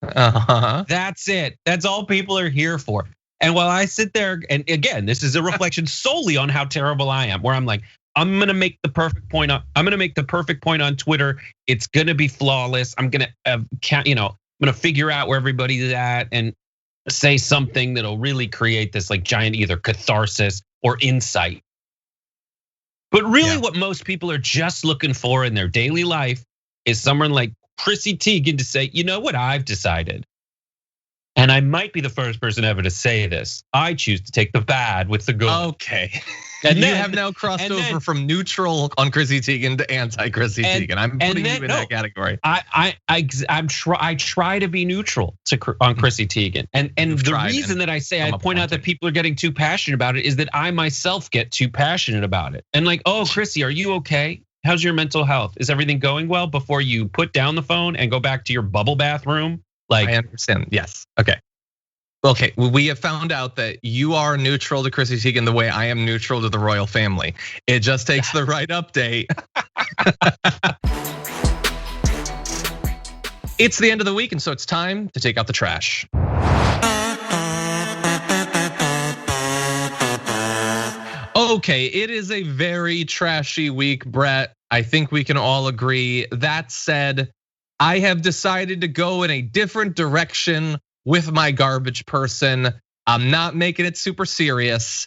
That's it. That's all people are here for. And while I sit there, and again, this is a reflection solely on how terrible I am, where I'm like, I'm gonna make the perfect point on Twitter. It's gonna be flawless. I'm gonna, I'm gonna figure out where everybody's at and say something that'll really create this like giant either catharsis or insight. But really, what most people are just looking for in their daily life is someone like Chrissy Teigen to say, you know what I've decided. And I might be the first person ever to say this. I choose to take the bad with the good. Okay. And you have now crossed over from neutral on Chrissy Teigen to anti-Chrissy Teigen. I'm putting you in that category. I try to be neutral on Chrissy Teigen. And the reason that I say I point out that people are getting too passionate about it is that I myself get too passionate about it. And like, oh, Chrissy, are you okay? How's your mental health? Is everything going well before you put down the phone and go back to your bubble bath room? Like, I understand. Yes. Okay. Okay, we have found out that you are neutral to Chrissy Teigen the way I am neutral to the royal family. It just takes the right update. It's the end of the week, and so it's time to take out the trash. Okay, it is a very trashy week, Brett. I think we can all agree. That said, I have decided to go in a different direction with my garbage person. I'm not making it super serious.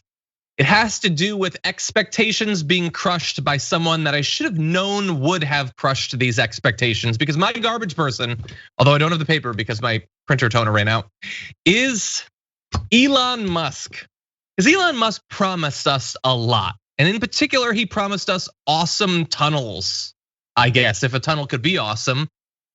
It has to do with expectations being crushed by someone that I should have known would have crushed these expectations, because my garbage person, although I don't have the paper because my printer toner ran out, is Elon Musk. Because Elon Musk promised us a lot. And in particular, he promised us awesome tunnels, I guess, if a tunnel could be awesome.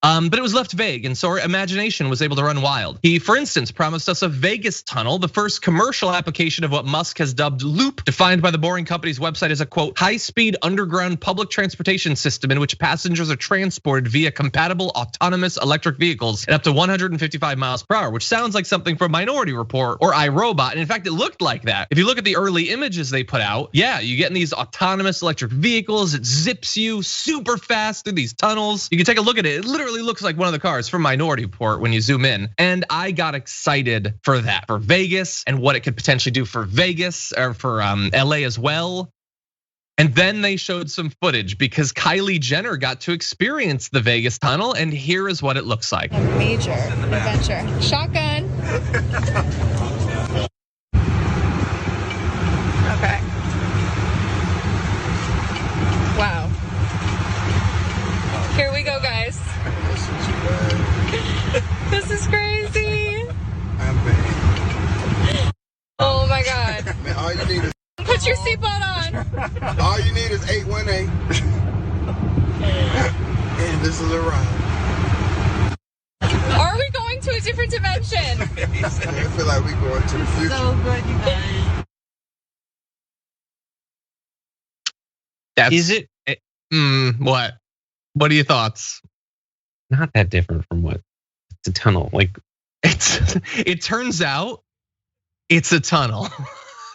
But it was left vague, and so our imagination was able to run wild. He, for instance, promised us a Vegas tunnel, the first commercial application of what Musk has dubbed Loop, defined by the Boring Company's website as a quote, high-speed underground public transportation system in which passengers are transported via compatible autonomous electric vehicles at up to 155 miles per hour, which sounds like something from Minority Report or iRobot. And in fact, it looked like that. If you look at the early images they put out, yeah, you get in these autonomous electric vehicles, it zips you super fast through these tunnels. You can take a look at it. It literally looks like one of the cars from Minority Report when you zoom in. And I got excited for that, for Vegas and what it could potentially do for Vegas or for LA as well. And then they showed some footage because Kylie Jenner got to experience the Vegas tunnel, and here is what it looks like. A major adventure. Shotgun. Okay. Wow. Here we go, guys. This is crazy. I'm bad. Oh my God. Man, all you need is Put your seatbelt on. all you need is 818. And this is a ride. Are we going to a different dimension? I feel like we're going to the future. So good, you guys. is it What? What are your thoughts? not that different from what? It's a tunnel. Like It turns out it's a tunnel.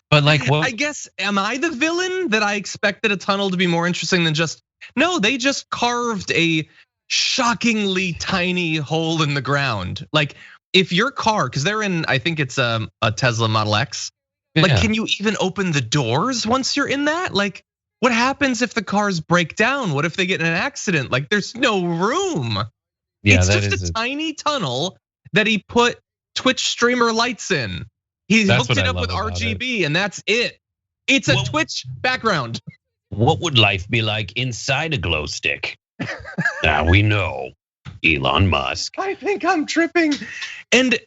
But like what? I guess, am I the villain that I expected a tunnel to be more interesting than just, no, they just carved a shockingly tiny hole in the ground. Like if your car, because they're in, I think it's a Tesla Model X. Like, can you even open the doors once you're in that? Like, what happens if the cars break down? What if they get in an accident? Like, there's no room. Yeah, it's that just a tiny tunnel that he put Twitch streamer lights in. He hooked it up with RGB and that's it. It's a Twitch background. What would life be like inside a glow stick? Now we know, Elon Musk. I think I'm tripping. And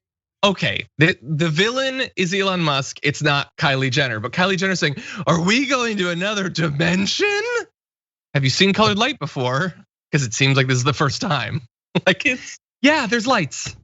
okay, the villain is Elon Musk. It's not Kylie Jenner, but Kylie Jenner saying, "Are we going to another dimension?" Have you seen colored light before? Because it seems like this is the first time. Like, yeah, there's lights.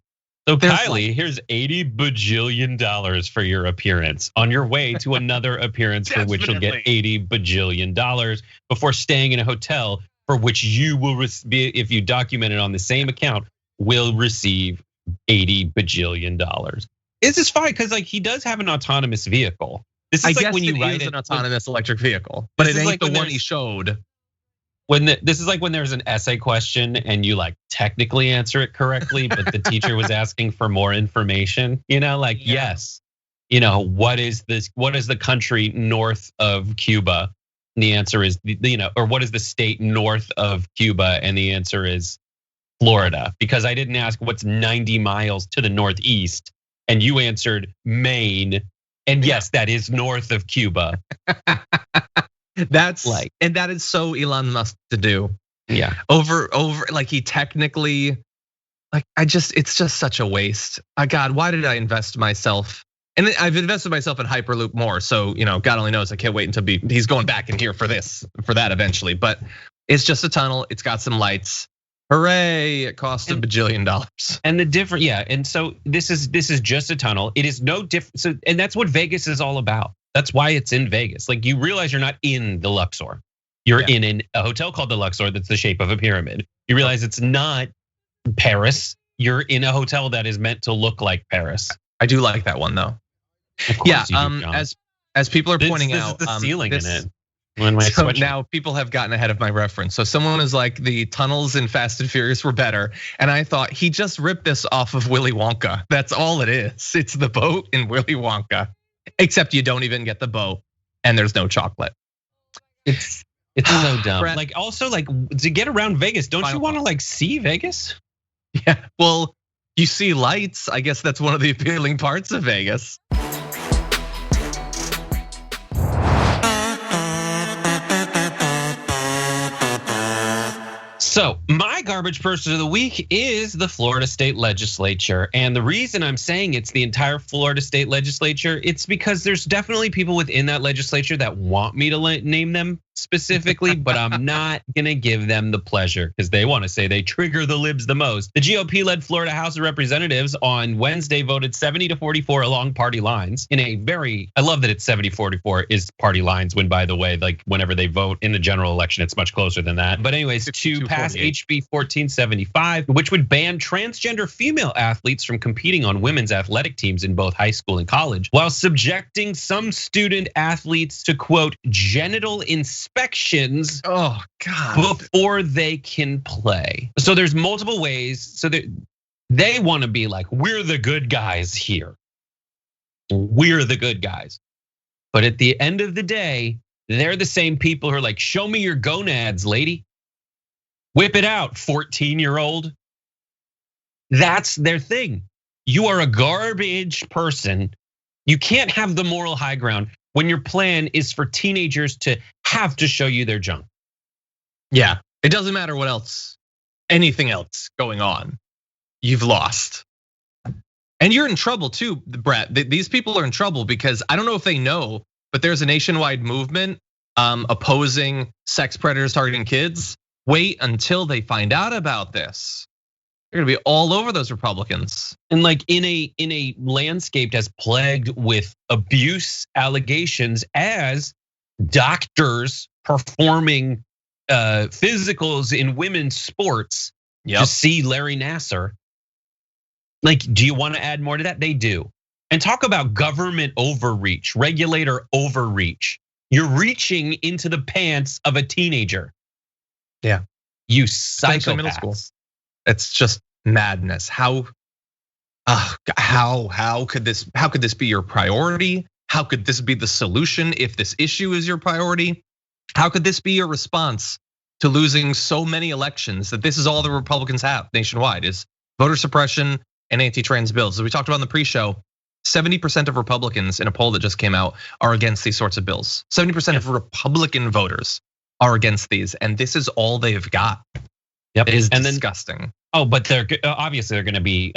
So There's Kylie, here's $80 bajillion for your appearance. On your way to another appearance for which you'll get $80 bajillion before staying in a hotel for which you will be, if you document it on the same account, will receive $80 bajillion. This is fine because like he does have an autonomous vehicle. This is I like guess when you it write is it an autonomous electric vehicle, but This it is ain't like the when one he there's- showed. this is like when there's an essay question and you like technically answer it correctly, but the teacher was asking for more information. Like yes, what is the country north of Cuba? And the answer is or what is the state north of Cuba? And the answer is Florida, because I didn't ask what's 90 miles to the northeast, and you answered Maine. And yes, that is north of Cuba. That's like, and that is so Elon Musk to do. Yeah. Over, like he technically, like it's just such a waste. God, why did I invest myself? And I've invested myself in Hyperloop more. So, God only knows, I can't wait until he's going back in here for that eventually. But it's just a tunnel, it's got some lights. Hooray, it cost $1 bajillion. And the different, and so this is just a tunnel. It is no different. So, and that's what Vegas is all about. That's why it's in Vegas. Like you realize you're not in the Luxor. You're in a hotel called the Luxor that's the shape of a pyramid. You realize it's not Paris. You're in a hotel that is meant to look like Paris. I do like that one though. Yeah, as people are pointing this out, is the ceiling in it. So now people have gotten ahead of my reference. So someone is like, the tunnels in Fast and Furious were better. And I thought he just ripped this off of Willy Wonka. That's all it is. It's the boat in Willy Wonka. Except you don't even get the boat and there's no chocolate. It's so dumb. Brett, like also like to get around Vegas, don't you want to like see Vegas? Yeah, well, you see lights. I guess that's one of the appealing parts of Vegas. So my garbage person of the week is the Florida State Legislature. And the reason I'm saying it's the entire Florida State Legislature, it's because there's definitely people within that legislature that want me to name them specifically, but I'm not gonna give them the pleasure because they want to say they trigger the libs the most. The GOP-led Florida House of Representatives on Wednesday voted 70-44 along party lines in a I love that it's 70-44 is party lines when, by the way, like whenever they vote in the general election, it's much closer than that. But anyways, to pass HB 1475, which would ban transgender female athletes from competing on women's athletic teams in both high school and college, while subjecting some student athletes to quote genital inspections. Oh God! Before they can play. So there's multiple ways. So they want to be like, we're the good guys here. We're the good guys. But at the end of the day, they're the same people who are like, show me your gonads, lady. Whip it out, 14-year-old. That's their thing. You are a garbage person. You can't have the moral high ground when your plan is for teenagers to have to show you their junk. Yeah, it doesn't matter what else, anything else going on. You've lost. And you're in trouble too, Brett. These people are in trouble because I don't know if they know, but there's a nationwide movement opposing sex predators targeting kids. Wait until they find out about this. They're gonna be all over those Republicans. And like in a landscape that's plagued with abuse allegations as doctors performing physicals in women's sports to see Larry Nassar. Like, do you want to add more to that? They do. And talk about government overreach, regulator overreach. You're reaching into the pants of a teenager. Yeah. You psychopaths. Middle school. It's just madness. How could this be your priority? How could this be the solution if this issue is your priority? How could this be your response to losing so many elections that this is all the Republicans have nationwide is voter suppression and anti-trans bills? As we talked about in the pre-show, 70% of Republicans in a poll that just came out are against these sorts of bills. 70% of Republican voters are against these, and this is all they've got. Yep. It is disgusting. But they're obviously they're going to be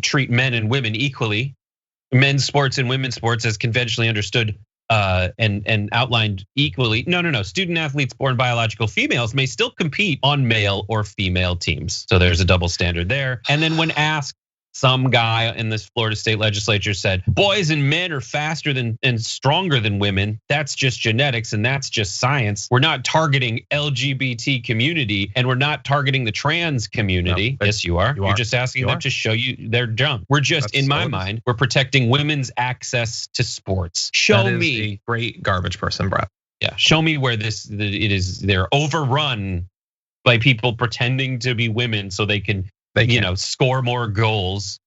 treat men and women equally, men's sports and women's sports as conventionally understood and outlined equally. No. Student athletes born biological females may still compete on male or female teams. So there's a double standard there. And then when asked some guy in this Florida state legislature said, boys and men are faster than and stronger than women. That's just genetics and that's just science. We're not targeting LGBT community and we're not targeting the trans community. No, yes, you are. You're just asking them to show you their junk. We're just, in my mind, we're protecting women's access to sports. Show me a great garbage person, Brett. Yeah, show me where they're overrun by people pretending to be women so they can score more goals.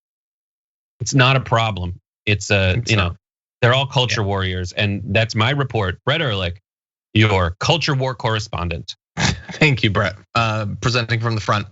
It's not a problem. It's they're all culture warriors, and that's my report. Brett Erlich, your culture war correspondent. Thank you, Brett. Presenting from the front.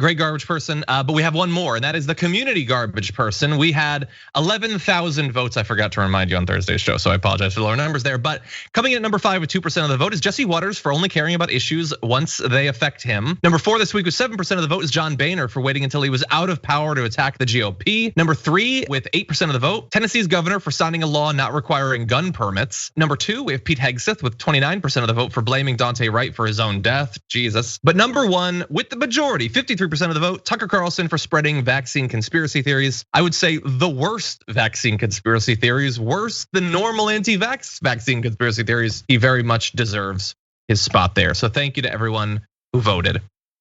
Great garbage person, but we have one more, and that is the community garbage person. We had 11,000 votes. I forgot to remind you on Thursday's show, so I apologize for the lower numbers there. But coming in at number 5 with 2% of the vote is Jesse Waters for only caring about issues once they affect him. Number 4 this week with 7% of the vote is John Boehner for waiting until he was out of power to attack the GOP. Number 3 with 8% of the vote, Tennessee's governor for signing a law not requiring gun permits. Number 2, we have Pete Hegseth with 29% of the vote for blaming Daunte Wright for his own death. Jesus. But number 1 with the majority, 53% of the vote, Tucker Carlson for spreading vaccine conspiracy theories. I would say the worst vaccine conspiracy theories, worse than normal anti-vax vaccine conspiracy theories. He very much deserves his spot there. So thank you to everyone who voted.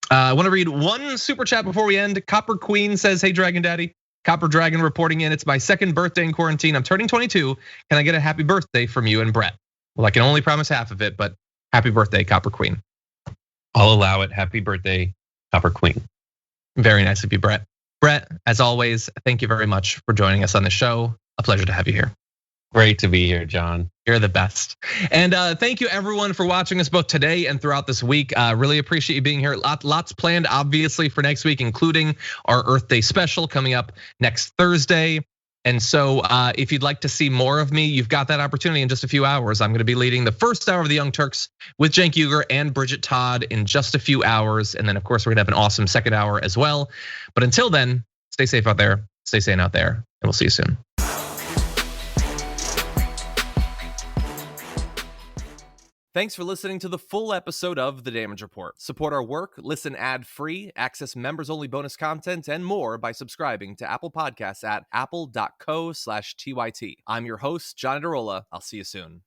I want to read one super chat before we end. Copper Queen says, hey, Dragon Daddy. Copper Dragon reporting in. It's my second birthday in quarantine. I'm turning 22. Can I get a happy birthday from you and Brett? Well, I can only promise half of it, but happy birthday, Copper Queen. I'll allow it. Happy birthday, Copper Queen. Very nice of you, Brett. Brett, as always, thank you very much for joining us on the show. A pleasure to have you here. Great to be here, John. You're the best. And thank you everyone for watching us both today and throughout this week. Really appreciate you being here. Lots planned, obviously, for next week, including our Earth Day special coming up next Thursday. And so if you'd like to see more of me, you've got that opportunity in just a few hours. I'm gonna be leading the first hour of the Young Turks with Cenk Uygur and Bridget Todd in just a few hours. And then of course, we're gonna have an awesome second hour as well. But until then, stay safe out there, stay sane out there, and we'll see you soon. Thanks for listening to the full episode of The Damage Report. Support our work, listen ad-free, access members-only bonus content, and more by subscribing to Apple Podcasts at apple.co/TYT. I'm your host, John Darola. I'll see you soon.